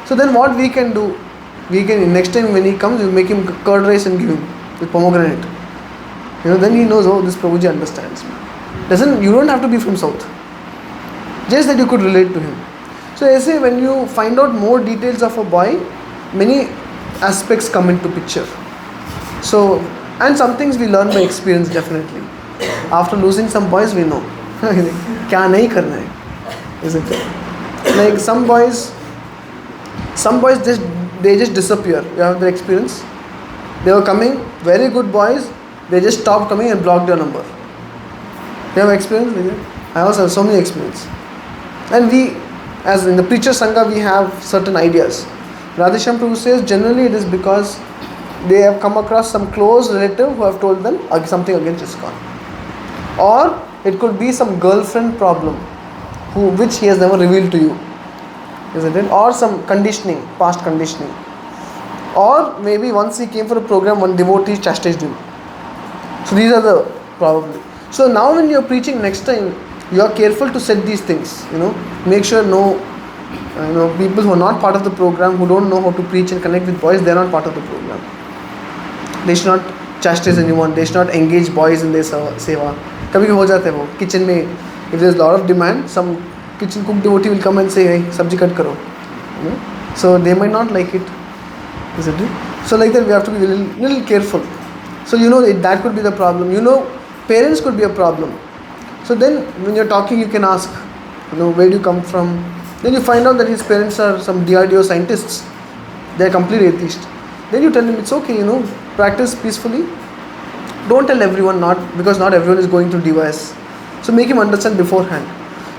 So then what we can do? We can, next time when he comes, we make him curd rice and give him. with pomegranate. Then he knows, oh, this Prabhuji understands me. You don't have to be from South. Just that you could relate to him. So I say, when you find out more details of a boy, many aspects come into picture. So, and some things we learn by experience definitely. After losing some boys, we know. Kya nahi karna hai, isn't it? Like some boys they just disappear. You have the experience. They were coming, very good boys, they just stopped coming and blocked your number. You have experience with it? I also have so many experience. And we, as in the preacher Sangha, we have certain ideas. Radheshyam Prabhu says generally it is because they have come across some close relative who have told them something against ISKCON. Or it could be some girlfriend problem which he has never revealed to you. Isn't it? Or some conditioning, past conditioning. Or maybe once he came for a program, one devotee chastised him. So these are the probably. So now when you are preaching next time, you are careful to set these things. Make sure people who are not part of the program, who don't know how to preach and connect with boys, they are not part of the program. They should not chastise anyone. They should not engage boys in their seva. Kabhi ho jata hai wo kitchen mein. If there is a lot of demand, some kitchen cook devotee will come and say, hey, sabji cut karo. So they might not like it. Isn't it? So like that we have to be little careful. So that could be the problem. Parents could be a problem. So then when you're talking, you can ask, where do you come from? Then you find out that his parents are some DRDO scientists. They're complete atheist. Then you tell him it's okay, practice peacefully. Don't tell everyone because not everyone is going to DYS. So make him understand beforehand.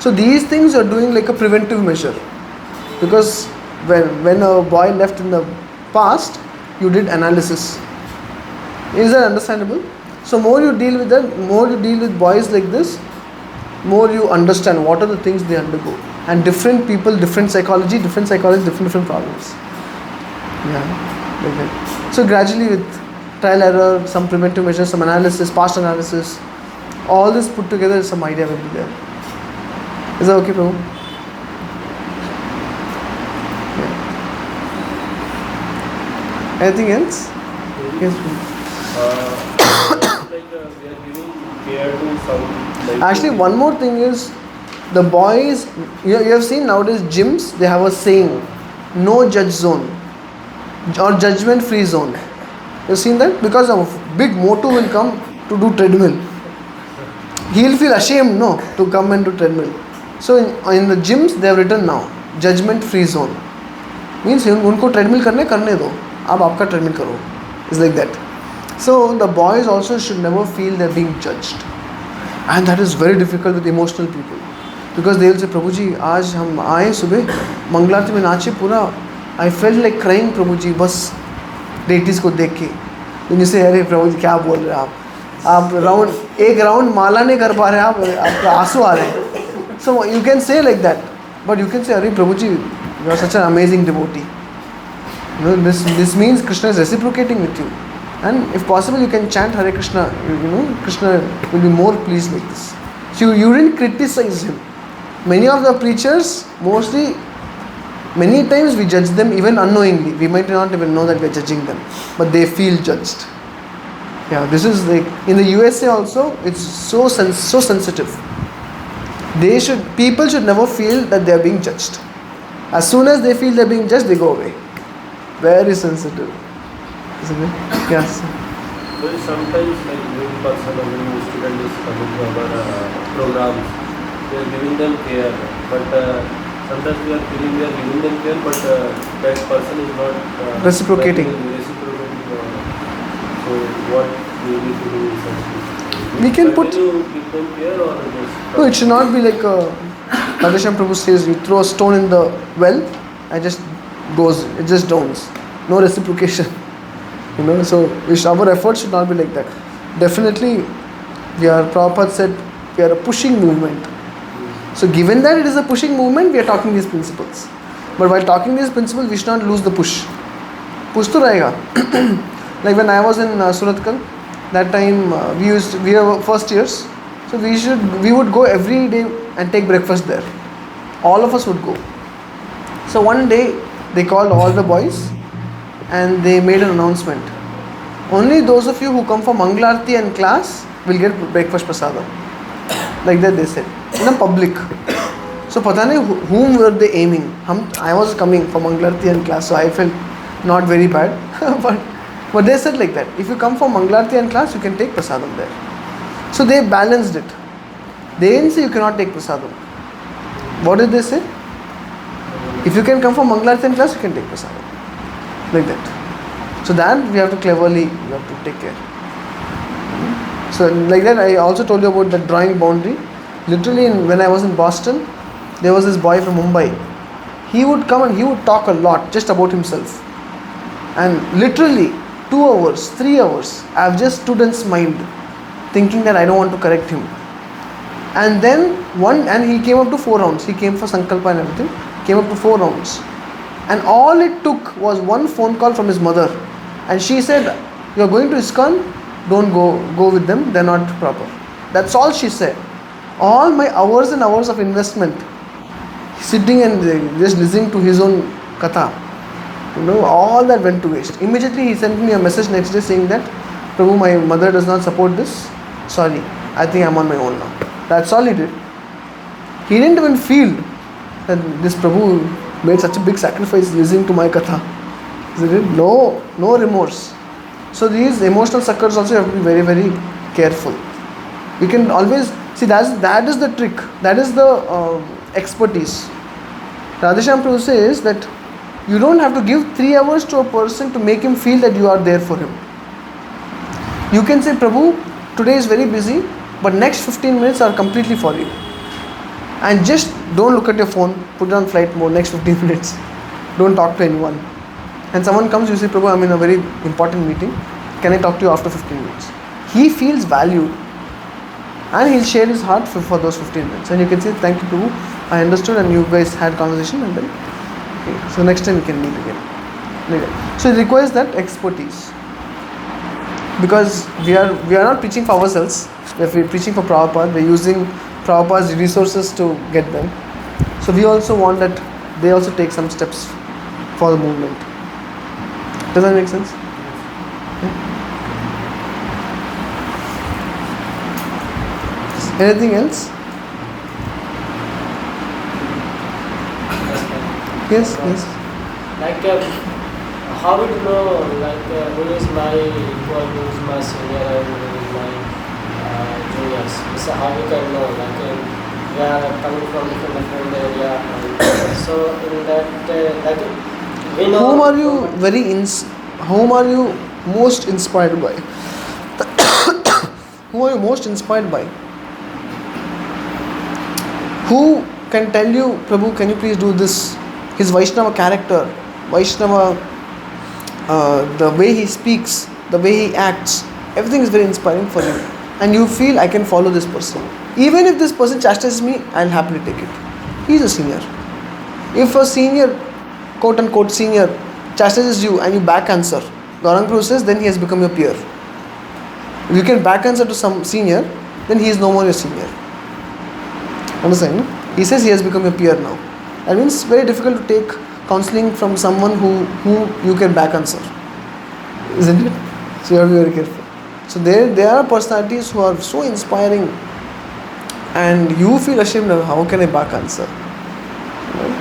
So these things are doing like a preventive measure. Because when a boy left in the past, you did analysis. Is that understandable? So more you deal with them, more you deal with boys like this, more you understand what are the things they undergo. And different people, different psychology, different problems. Yeah, like that. So gradually with trial error, some preventive measures, some analysis, past analysis, all this put together, some idea will be there. Is that okay, Prabhu? Yeah. Anything else? Yes, Prabhu. We are giving care to some. Actually, one more thing is, the boys, you have seen nowadays gyms, they have a saying, no judge zone or judgment free zone. You have seen that? Because a big moto will come to do treadmill. He will feel ashamed, to come and do treadmill. So in the gyms, they have written now, judgment free zone. Means unko treadmill karne do. Ab aapka treadmill karo. It's like that. So the boys also should never feel they're being judged. And that is very difficult with emotional people. Because they will say, Prabhuji, aaj hum aaye subah, Mangalarti mein naache pura. I felt like crying, Prabhuji, bas deities ko dekh ke. Then you say, अरे Prabhuji, क्या बोल रहे हैं आप एक round माला नहीं कर पा रहे हैं आपका आंसू आ रहे हैं. So you can say like that, but you can say, अरे Prabhuji, you are such an amazing devotee. This means Krishna is reciprocating with you. And if possible, you can chant HareKṛṣṇa. Krishna will be more pleased like this. So you didn't criticize him. Many of the preachers, many times we judge them even unknowingly. We might not even know that we are judging them, but they feel judged. Yeah, this is like in the USA also. It's so sensitive. People should never feel that they are being judged. As soon as they feel they are being judged, they go away. Very sensitive. Isn't it? Yes. Well, sometimes like new person or new student is coming to our programs, we are giving them care, but sometimes we are giving them care, but that person is not reciprocating. So what we need to do is we can put. You give them care or just No, it should not be like Radheshyam Prabhu says, you throw a stone in the well and it just drowns. No reciprocation. So our efforts should not be like that. Definitely, Prabhupada said, we are a pushing movement. So given that it is a pushing movement, we are talking these principles. But while talking these principles, we should not lose the push. Push to rahega. Like when I was in Suratkal, that time we were first years. So we would go every day and take breakfast there. All of us would go. So one day they called all the boys and they made an announcement. only those of you who come for Mangalarti and class will get breakfast prasadam. Like that they said. In a public. So pata nahi whom were they aiming? I was coming for Mangalarti and class, so I felt not very bad. but they said like that. If you come for Mangalarti and class, you can take prasadam there. So they balanced it. They didn't say you cannot take prasadam. What did they say? If you can come for Mangalarti and class, you can take prasadam. Like that. So that we have to cleverly, we have to take care. So like that, I also told you about the drawing boundary. Literally, when I was in Boston, there was this boy from Mumbai. He would come and he would talk a lot just about himself. And literally 2 hours, 3 hours, I have just stood and smiled, thinking that I don't want to correct him. And then he came up to 4 rounds. He came for Sankalpa and everything. Came up to 4 rounds. And all it took was one phone call from his mother. And she said, "You are going to ISKCON? Don't go with them. They're not proper." That's all she said. All my hours and hours of investment, sitting and just listening to his own katha, all that went to waste. Immediately he sent me a message next day saying that, "Prabhu, my mother does not support this. Sorry, I think I'm on my own now." That's all he did. He didn't even feel that this Prabhu made such a big sacrifice listening to my katha. He did no remorse. So these emotional suckers also have to be very, very careful. You can always see that is the trick. That is the expertise. Radheshyam Prabhu says that you don't have to give 3 hours to a person to make him feel that you are there for him. You can say, "Prabhu, today is very busy, but next 15 minutes are completely for you." And just don't look at your phone, put it on flight mode next 15 minutes. Don't talk to anyone. And someone comes, you say, "Prabhu, I'm in a very important meeting. Can I talk to you after 15 minutes? He feels valued. And he'll share his heart for those 15 minutes. And you can say, "Thank you, Prabhu. I understood and you guys had conversation." And then, okay, so next time we can meet again. Like that. So it requires that expertise. Because we are not preaching for ourselves. We're preaching for Prabhupada. We're using Prabhupada's resources to get them. So we also want that they also take some steps for the movement. Does that make sense? Yeah. Anything else? Yes. Like, how would you know, like, who is my equal, who is my senior, and who is my juniors? So how you can know, like, we are coming from different area. So in that, like, we know. Whom are you most inspired by? Who are you most inspired by? Who can tell you, "Prabhu, can you please do this?" His Vaishnava character, the way he speaks, the way he acts, everything is very inspiring for you. And you feel, "I can follow this person. Even if this person chastises me, I'll happily take it." He's a senior. If a senior, quote unquote senior, chastises you and you back answer, Gauranga Prabhu says, then he has become your peer. If you can back answer to some senior, then he is no more your senior. Understand? No? He says he has become your peer now. That means it's very difficult to take counseling from someone who you can back answer. Isn't it? So you have to be very careful. So there are personalities who are so inspiring and you feel ashamed of how can I back answer. Right?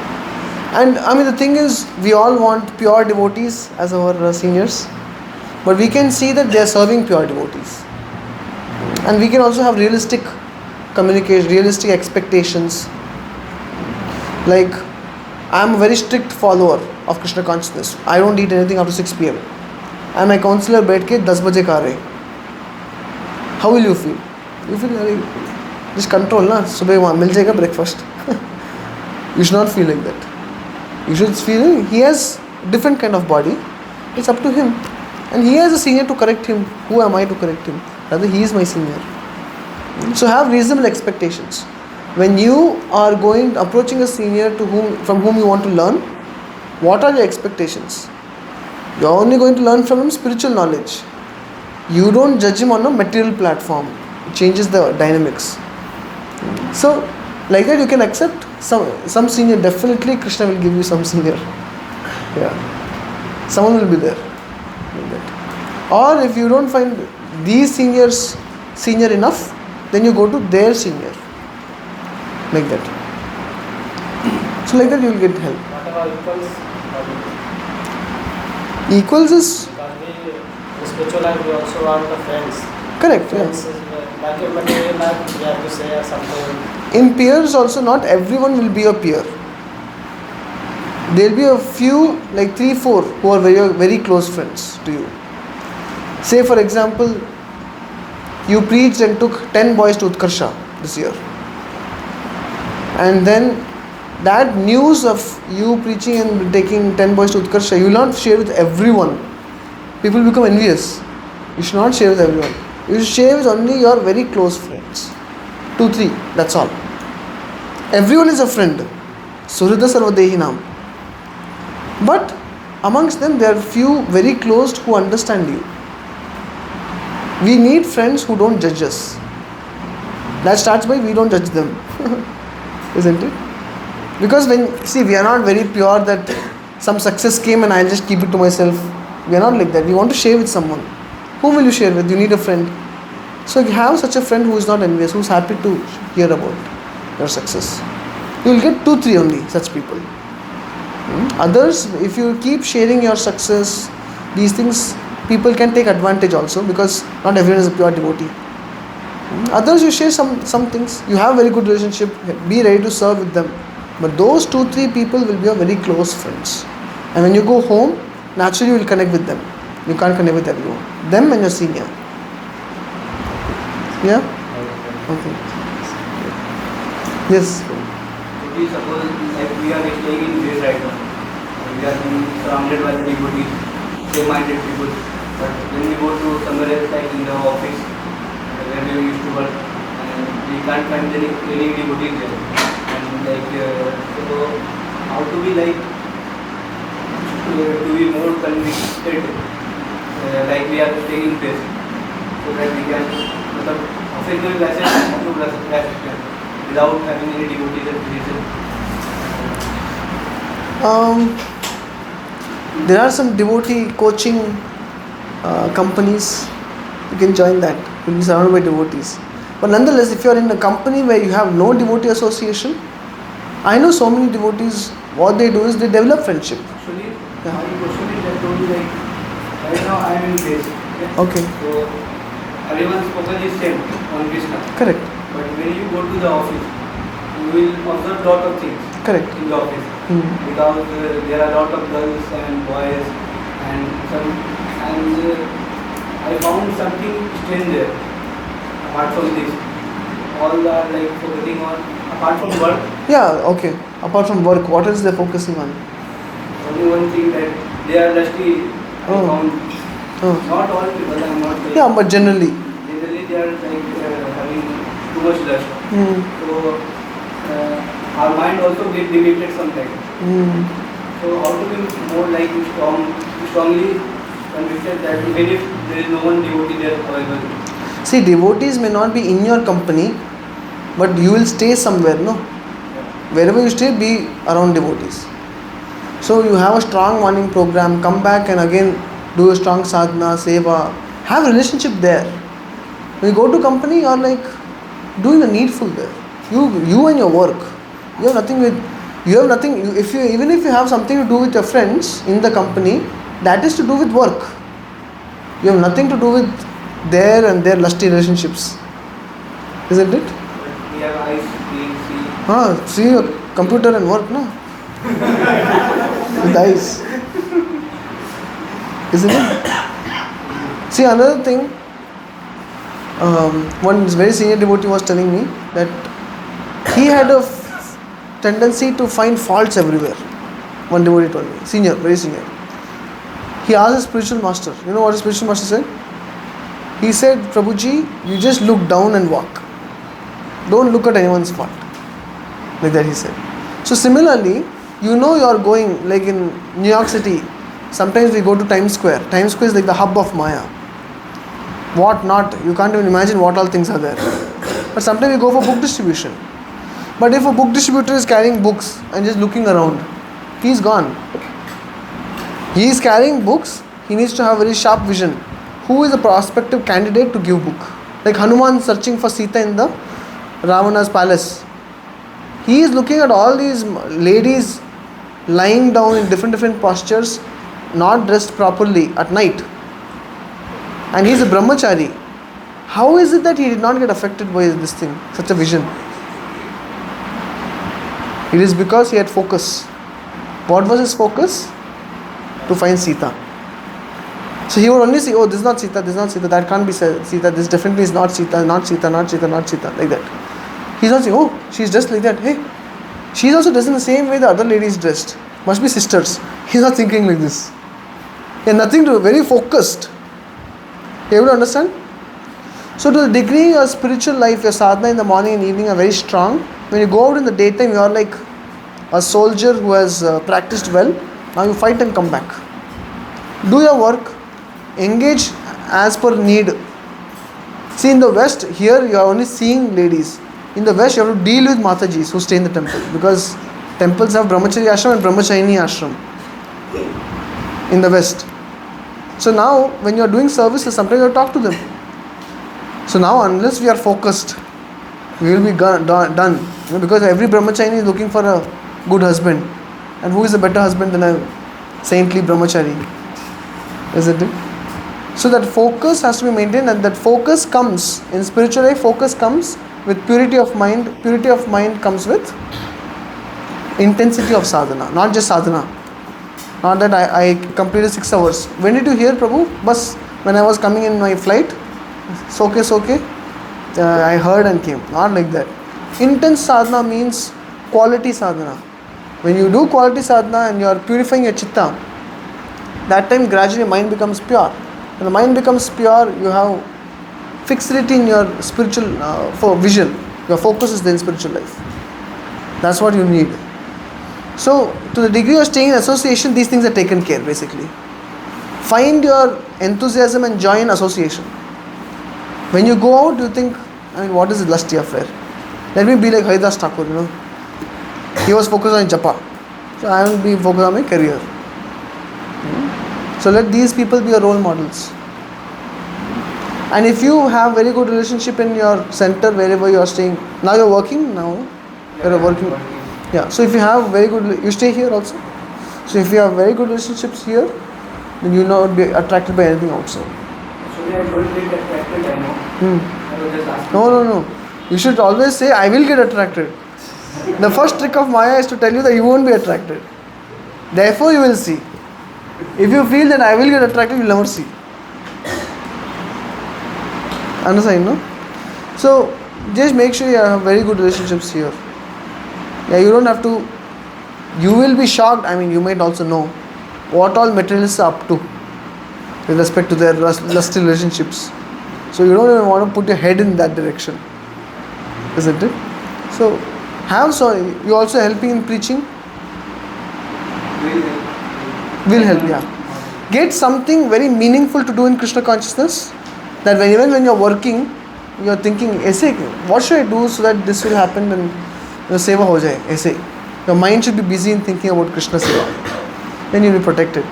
And I mean the thing is, we all want pure devotees as our seniors, but we can see that they are serving pure devotees. And we can also have realistic communication, realistic expectations. Like, I am a very strict follower of Krishna Consciousness. I don't eat anything after 6 p.m. And my counselor बैठ के 10 बजे खा रहे. How will you feel? You feel just control ना. सुबह वहाँ मिल जाएगा breakfast. You should not feel like that. You should feel he has different kind of body. It's up to him. And he has a senior to correct him. Who am I to correct him? Rather, he is my senior. So have reasonable expectations. When you are approaching a senior from whom you want to learn, what are your expectations? You are only going to learn from him spiritual knowledge. You don't judge him on a material platform. It changes the dynamics. So, like that you can accept some senior. Definitely Krishna will give you some senior. Yeah. Someone will be there. Like that. Or if you don't find these seniors senior enough, then you go to their senior. Like that. So like that you will get help. What about equals? Equals is Because we, in spiritual life, we also want the friends. correct. Friends Yeah. is like in material life, we have to say something. In peers also, not everyone will be a peer. There will be a few, like 3-4, who are very close friends to you. Say for example, you preached and took 10 boys to HareKṛṣṇa this year. And then that news of you preaching and taking 10 boys to HareKṛṣṇa, you will not share with everyone. People become envious. You should not share with everyone. You should share with only your very close friends. 2-3, that's all. Everyone is a friend. Suhrida sarvadehinam. But amongst them there are few very close who understand you. We need friends who don't judge us. That starts by we don't judge them. Isn't it? Because we are not very pure that some success came and I just keep it to myself. We are not like that. We want to share with someone. Whom will you share with? You need a friend. So you have such a friend who is not envious, who is happy to hear about your success. You will get 2-3 only such people. Others, if you keep sharing your success, these things, people can take advantage also, because not everyone is a pure devotee. Others, you share some things. You have very good relationship. Be ready to serve with them. But those 2-3 people will be your very close friends. And when you go home, naturally you will connect with them. You can't connect with everyone. Them and your senior. Yeah? Okay. Yes. Okay, suppose like we are staying in this right now. We are being surrounded by the devotees, same-minded people. But when we go to somewhere else, like in the office, where we used to work, and we can't find any devotees there. And like, so how to be like, to be more convicted, like we are taking place, so that we can, office में वैसे हम लोग रह सकते हैं without having any devotees and religion. There are some devotee coaching companies. You can join that. You'll be surrounded by devotees. But nonetheless, if you are in a company where you have no devotee association, I know so many devotees, what they do is they develop friendship. Actually, my question is that told like right now I am in place. Okay. So everyone's focus is same on Krishna. Correct. But when you go to the office, you will observe lot of things. Correct. In the office, because there are lot of girls and boys and I found something strange there. Apart from this, all are like focusing on apart from work. Yeah, okay. Apart from work, what else they're focusing on? Only one thing that they are lusty. I found not all people. I am not. Like, Yeah, but generally. Generally, they are like having too much lust. So our mind also get limited sometimes. So how to be more like strongly convicted that even if there is no one devotee there available. See, devotees may not be in your company, but you will stay somewhere, no? Wherever you stay, be around devotees. So you have a strong morning program, come back and again do a strong sadhana, seva, have a relationship there. When you go to company, you are like doing the needful there. You and your work. You have nothing. Even if you have something to do with your friends in the company, that is to do with work. You have nothing to do with their lusty relationships. Isn't it? But we have eyes, we see. See your computer and work, no? With eyes. Isn't it? See, another thing, one very senior devotee was telling me that he had a tendency to find faults everywhere. One devotee told me, senior, very senior. He asked his spiritual master, you know what his spiritual master said? He said, Prabhuji, you just look down and walk. Don't look at anyone's fault. Like that he said. So similarly, you know you are going, like in New York City, sometimes we go to Times Square. Times Square is like the hub of Maya. What not, you can't even imagine what all things are there. But sometimes we go for book distribution. But if a book distributor is carrying books and just looking around, he is gone. He is carrying books, he needs to have very sharp vision. who is a prospective candidate to give book. Like Hanuman searching for Sita in the Ravana's palace. He is looking at all these ladies lying down in different postures, not dressed properly at night. And he is a brahmachari. How is it that he did not get affected by this thing, such a vision? It is because he had focus. What was his focus? To find Sita. So he would only say, oh, this is not Sita, this is not Sita, that can't be Sita, this definitely is not Sita, not Sita, not Sita, not Sita, like that. He's not saying, oh, she's dressed like that. Hey, she's also dressed in the same way the other lady is dressed. Must be sisters. He's not thinking like this. He had nothing to do, very focused. You able to understand? So to the degree your spiritual life, your sadhana in the morning and evening are very strong, when you go out in the daytime, you are like a soldier who has practiced well. Now you fight and come back. Do your work. Engage as per need. See, in the West, here you are only seeing ladies. In the West, you have to deal with Matajis who stay in the temple, because temples have Brahmachari ashram and Brahmacharini ashram in the West. So now, when you are doing services, sometimes you have to talk to them. So now, unless we are focused, we will be done. Because every Brahmachari is looking for a good husband. And who is a better husband than a saintly Brahmachari? Isn't it? So that focus has to be maintained, and that focus comes, in spiritual life, focus comes with purity of mind. Purity of mind comes with intensity of sadhana, not just sadhana. Not that I completed 6 hours. When did you hear, Prabhu? Bus, when I was coming in my flight, it's okay. I heard and came. Not like that. Intense sadhana means quality sadhana. When you do quality sadhana and you are purifying your chitta, that time gradually mind becomes pure. When the mind becomes pure, you have fixity in your spiritual vision. Your focus is then spiritual life. That's what you need. So, to the degree you're staying in association, these things are taken care, basically. Find your enthusiasm and joy in association. When you go out, you think, what is this lusty affair? Let me be like Haridas Thakur, He was focused on japa. So I will be focused on my career. So let these people be your role models. And if you have very good relationship in your center, wherever you are staying, now you're working, you're working. Yeah, so if you have very good, you stay here also. So if you have very good relationships here, then you will not be attracted by anything outside. So I don't get attracted, I know. I was just asking. No. You should always say, I will get attracted. The first trick of Maya is to tell you that you won't be attracted. Therefore you will see. If you feel that I will get attracted, you will never see. Understand, no? So, just make sure you have very good relationships here. Yeah, you don't have to, you will be shocked, you might also know what all materialists are up to with respect to their lusty relationships. So, you don't even want to put your head in that direction. Isn't it? So, you also helping in preaching? Will help, yeah. Get something very meaningful to do in Krishna consciousness, that even when you're working, you're thinking, what should I do so that this will happen and your seva ho jaye, aise. Your mind should be busy in thinking about Krishna seva. Then you'll be protected.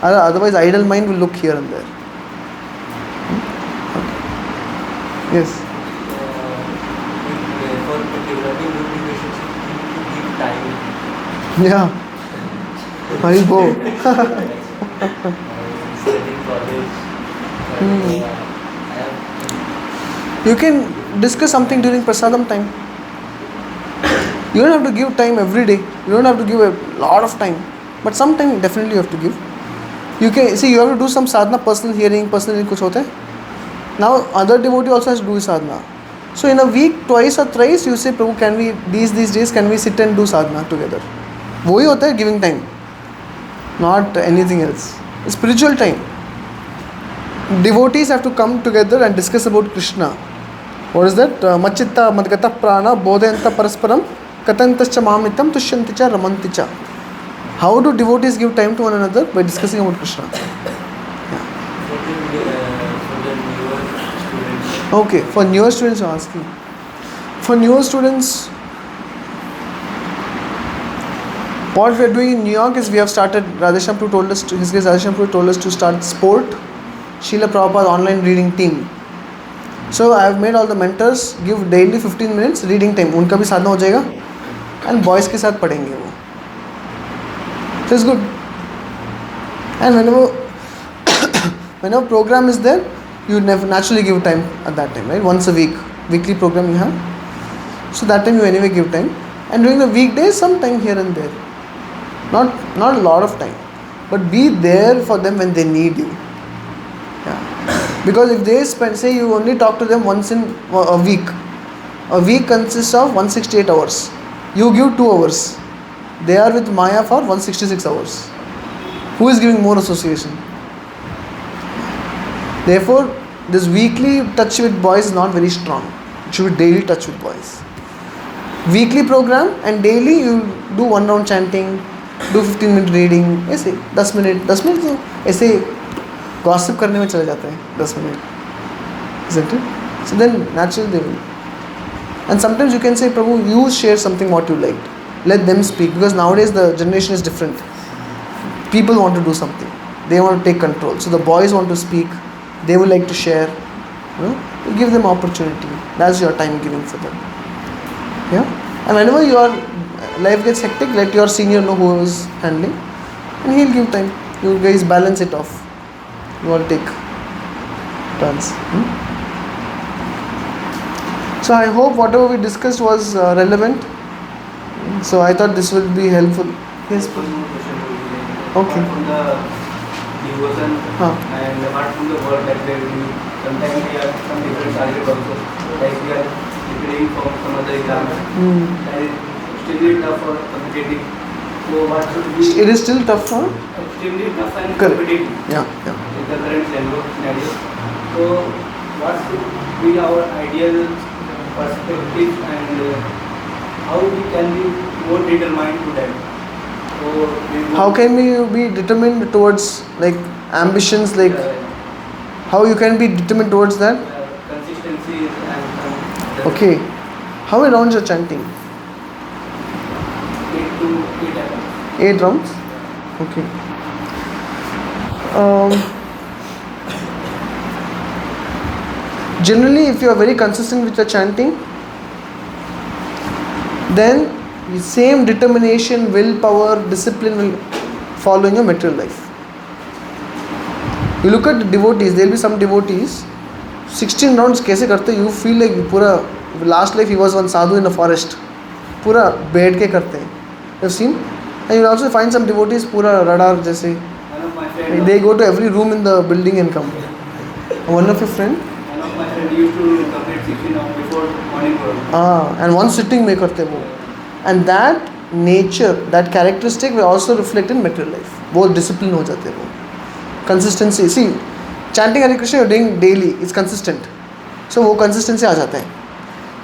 Otherwise, idle mind will look here and there. Okay. Yes. For developing good relationship, you give time. Yeah. Haribo. Studying college. You can discuss something during prasadam time. You don't have to give time every day. You don't have to give a lot of time. But some time definitely you have to give. You can see, you have to do some sadhana, personal hearing, personal kuch hota hai. Now other devotee also has to do sadhana. So in a week, twice or thrice, you say, Prabhu, can we, these days, can we sit and do sadhana together? Wohi hota hai giving time. Not anything else. Spiritual time. Devotees have to come together and discuss about Krishna. What is that? Machitta madgata prana bodhayanta parasparam katantascha mamitam tushyanticha ramanticha. How do devotees give time to one another? By discussing about Krishna. Okay, for newer students you're asking. For newer students, what we are doing in New York is we have started, Radheshyam Prabhu told us to start sport Srila Prabhupada online reading team. So I have made all the mentors give daily 15 minutes reading time. उनका भी साधना हो जाएगा and boys के साथ पढ़ेंगे वो. So it's good. And whenever program is there, you naturally give time at that time, right? Once a week, weekly program you have. So that time you anyway give time. And during the weekdays, some time here and there. Not a lot of time. But be there for them when they need you. Yeah. Because if they spend, say you only talk to them once in a week. A week consists of 168 hours. You give 2 hours. They are with Maya for 166 hours. Who is giving more association? Therefore, this weekly touch with boys is not very strong. It should be daily touch with boys. Weekly program and daily you do 1 round chanting, do 15-minute reading, ऐसे 10 minute तो ऐसे gossip करने में चले जाते हैं 10 minute, isn't it? So then naturally they will. And sometimes you can say, Prabhu, you share something what you liked. Let them speak, because nowadays the generation is different. People want to do something. They want to take control. So the boys want to speak. They would like to share. You give them opportunity. That's your time giving for them. Yeah. And whenever your life gets hectic, let your senior know who is handling, and he'll give time. You guys balance it off. You all take turns. So I hope whatever we discussed was relevant. So I thought this will be helpful. Yes. One more question will be Okay. apart from the devotion and apart from the work that we are doing, sometimes we have some different target also. Like we are preparing for some other exams. And it's extremely tough for competitive. So what should we? It is still tough, huh? Extremely tough and Correct. competitive. Yeah. In the current scenario. So what should be our ideal perspective and how we can be more determined to that? So How can we be determined towards like ambitions, like how you can be determined towards that? consistency and Okay. How many rounds you're chanting? 8 to 8 attempts. 8 rounds? Okay. Generally, if you are very consistent with your chanting, then the same determination, willpower, discipline will follow in your material life. You look at the devotees, there will be some devotees, 16 rounds कैसे करते, you feel like पूरा last life he was one sadhu in the forest, पूरा बैठ के करते हैं. You have seen? And you will also find some devotees पूरा radar जैसे, One of my friends, they go to every room in the building and come. One of your friend? used to complete 16 hours before morning program. And one sitting में करते वो. And that nature, that characteristic will also reflect in material life. बहुत discipline हो जाते हैं वो. Consistency. See, chanting Hare Krishna you're doing daily. It's consistent. So वो consistency आ जाता है.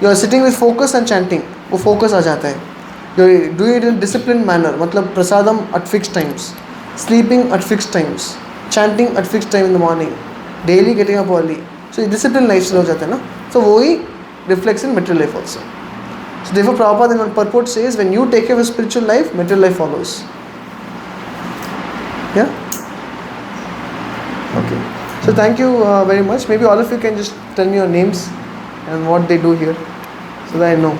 You are sitting with focus and chanting. वो focus आ जाता है. You're doing it in a disciplined manner. मतलब prasadam at fixed times. Sleeping at fixed times. Chanting at fixed time in the morning. Daily getting up early. So disciplined lifestyle हो जाता है ना. So वही reflects in material life also. So therefore Prabhupada in one purport says, when you take care of your spiritual life, material life follows. Yeah? Okay. So thank you very much. Maybe all of you can just tell me your names and what they do here, so that I know.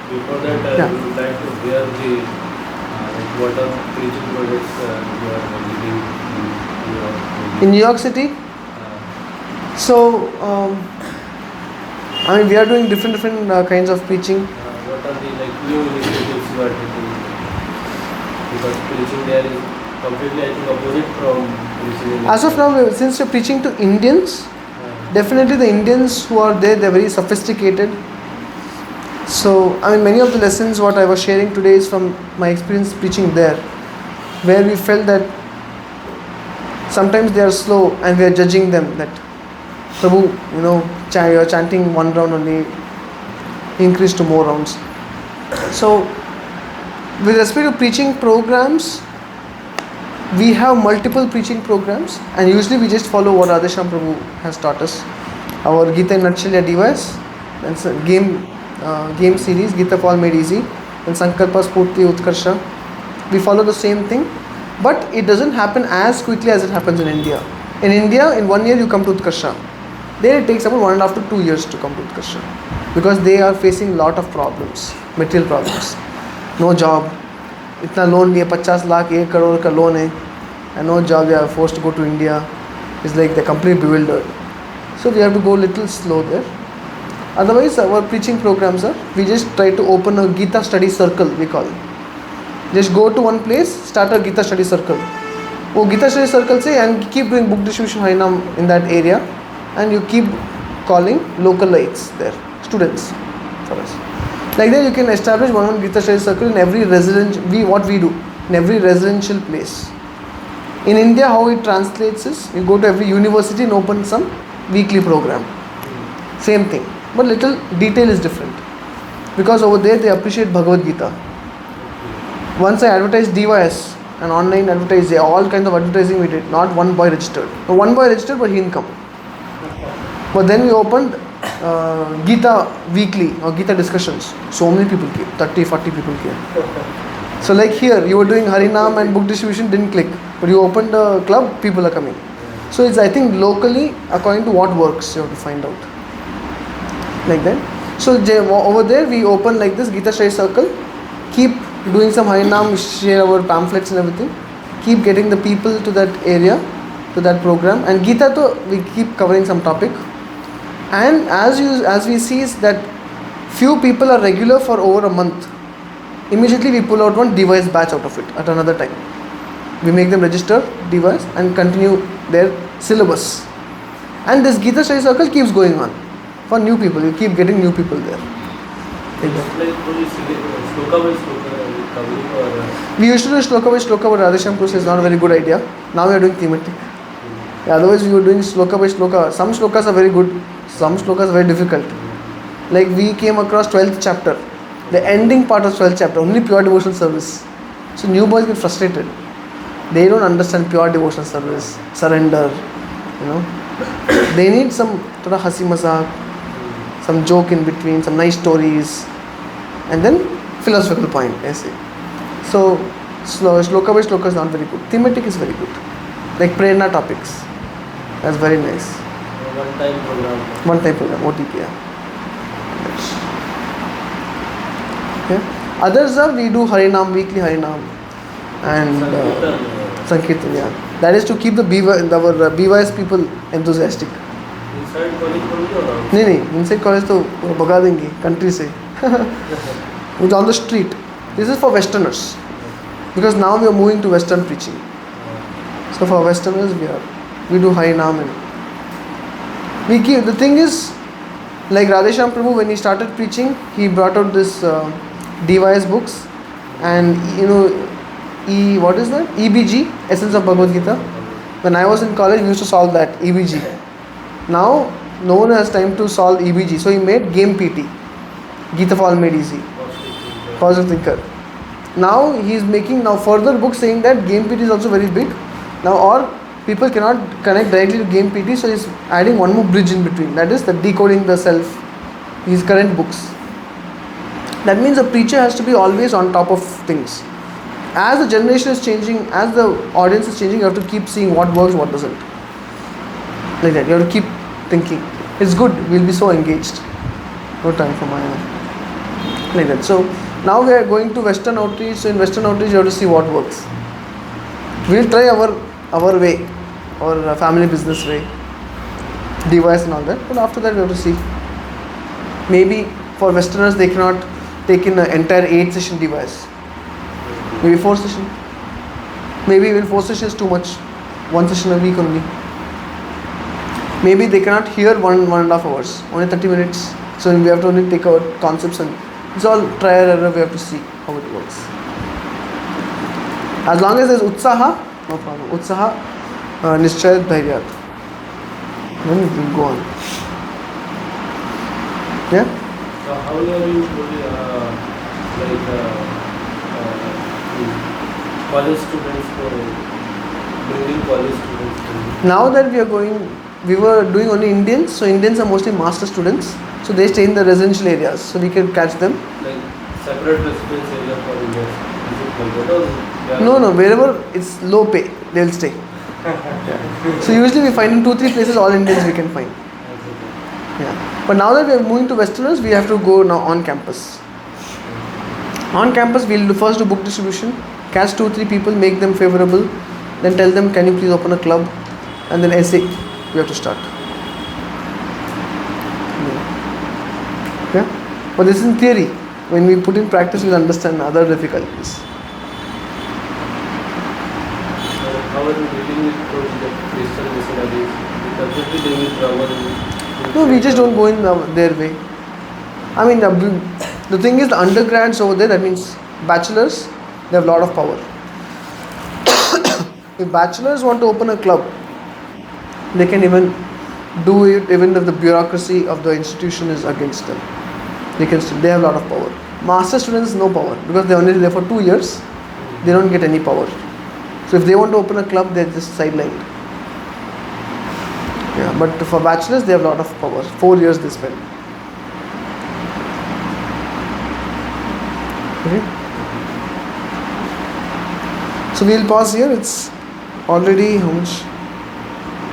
Before that, Yeah. we would like to hear the what are preaching projects you are leading in your In New York City, so I mean we are doing different kinds of preaching. what are the new initiatives you are taking? Because preaching there is completely, I think, opposite from preaching in As of now, since you're preaching to Indians, definitely the Indians who are there, they're very sophisticated. So, I mean, many of the lessons what I was sharing today is from my experience preaching there, where we felt that sometimes they are slow and we are judging them that, Prabhu, you are chanting 1 round only, increase to more rounds. So, with respect to preaching programs, we have multiple preaching programs, and usually we just follow what Radheshyam Prabhu has taught us. Our Gita in Nutshell device, and game series, Gita for All Made Easy, and Sankalpa Spurti Utkarsha. We follow the same thing, but it doesn't happen as quickly as it happens in India. In India, in 1 year you come to Utkarsha. There it takes about 1.5 to 2 years to come to Utkarsha, because they are facing lot of problems, material problems. No job, itna loan liya 50 lakh, 1 crore ka loan hai, and no job. They are forced to go to India. It's like they're completely bewildered. So we have to go little slow there. Otherwise, our preaching programs are, we just try to open a Gita study circle, we call it. Just go to one place, start a Gita study circle. Oh, Gita study circle say, and keep doing book distribution Harinam in that area, and you keep calling localites there, students for us. Like that, you can establish one Gita study circle in every residential. What we do in every residential place. In India, how it translates is, you go to every university and open some weekly program. Same thing, but little detail is different, because over there they appreciate Bhagavad Gita. Once I advertised DYS, an online advertising, all kinds of advertising we did. Not one boy registered. No, one boy registered, but he didn't come. But then we opened Gita weekly or Gita discussions. So many people came, 30, 40 people came. So like here, you were doing Harinam and book distribution, didn't click. But you opened a club, people are coming. So it's, I think, locally, according to what works, you have to find out. Like that. So over there, we open like this Gita study circle. Keep doing some Harinam, share our pamphlets and everything. Keep getting the people to that area, to that program. And Gita, too, we keep covering some topic. And as we see is that few people are regular for over a month. Immediately we pull out one device batch out of it at another time. We make them register device and continue their syllabus. And this Gita study circle keeps going on for new people. You keep getting new people there. We used to do shloka by shloka, but Radhesham Krishna is not a very good idea. Now we are doing thematic. Yeah, otherwise we were doing shloka by shloka. Some shlokas are very good, some shlokas are very difficult. Like we came across 12th chapter. The ending part of 12th chapter, only pure devotional service. So new boys get frustrated. They don't understand pure devotional service, surrender, you know. They need some thoda hasi mazak, some joke in between, some nice stories, and then philosophical point, I say. So shloka by shloka is not very good. Thematic is very good. Like prerna topics. That's very nice. One-time program. One-time program, OTP. Yeah. Others are, we do Harinam, weekly Harinam, and Sankirtan, yeah. That is to keep the our BYS people enthusiastic. Inside college or not? No, inside college to bhaga denge, country se. It's on the street. This is for Westerners, because now we are moving to Western preaching. So for Westerners, we do Harinam, and we keep, the thing is, like Radhesham Prabhu, when he started preaching, he brought out this DYS books, and you know, what is that? EBG, Essence of Bhagavad Gita. When I was in college, we used to solve that, EBG. Now, no one has time to solve EBG, so he made Game PT, Gita for All Made Easy, Positive Thinker. Now he is making further books saying that Game PT is also very big. Now, or people cannot connect directly to Game PT, so he is adding one more bridge in between. That is the decoding the self. His current books. That means a preacher has to be always on top of things. As the generation is changing, as the audience is changing, you have to keep seeing what works, what doesn't. Like that, you have to keep thinking. It's good, we'll be so engaged. No time for my own. Like that. So now we are going to Western outreach. So in Western outreach, you have to see what works. We'll try our way, or family business way, device and all that. But after that, we have to see. Maybe for Westerners, they cannot take in an entire 8-session device. Maybe 4 sessions. Maybe even 4 sessions is too much. 1 session a week only. Maybe they cannot hear 1.5 hours. Only 30 minutes. So we have to only take out concepts, and it's all trial and error. We have to see how it works. As long as there's utsaha, no problem. Utsaha, nischayat dhairyat. Then it will go on. Yeah? How are you college students bringing college students? Now that we were doing only Indians, so Indians are mostly master students, so they stay in the residential areas, so we can catch them. Like separate residence area for Indians? Is it like that, or No, wherever it's low pay, they'll stay. Yeah. So usually we find in 2-3 places all Indians we can find. Yeah. But now that we are moving to Westerners, we have to go now on campus. On campus, we'll first do book distribution, catch 2-3 people, make them favorable, then tell them, can you please open a club, and then essay, we have to start. Yeah. But this is in theory. When we put in practice, we'll understand other difficulties. How are you dealing with the Christian missionaries? Definitely they will travel. No, we just don't go in their way. I mean, the thing is, the undergrads over there, that means bachelors, they have a lot of power. If bachelors want to open a club, they can even do it even if the bureaucracy of the institution is against them. They have a lot of power. Master students, no power, because they're only there for 2 years. They don't get any power. So if they want to open a club, they're just sidelined. Yeah, but for bachelors, they have a lot of power. 4 years they spend. Okay. So we'll pause here. It's already how much?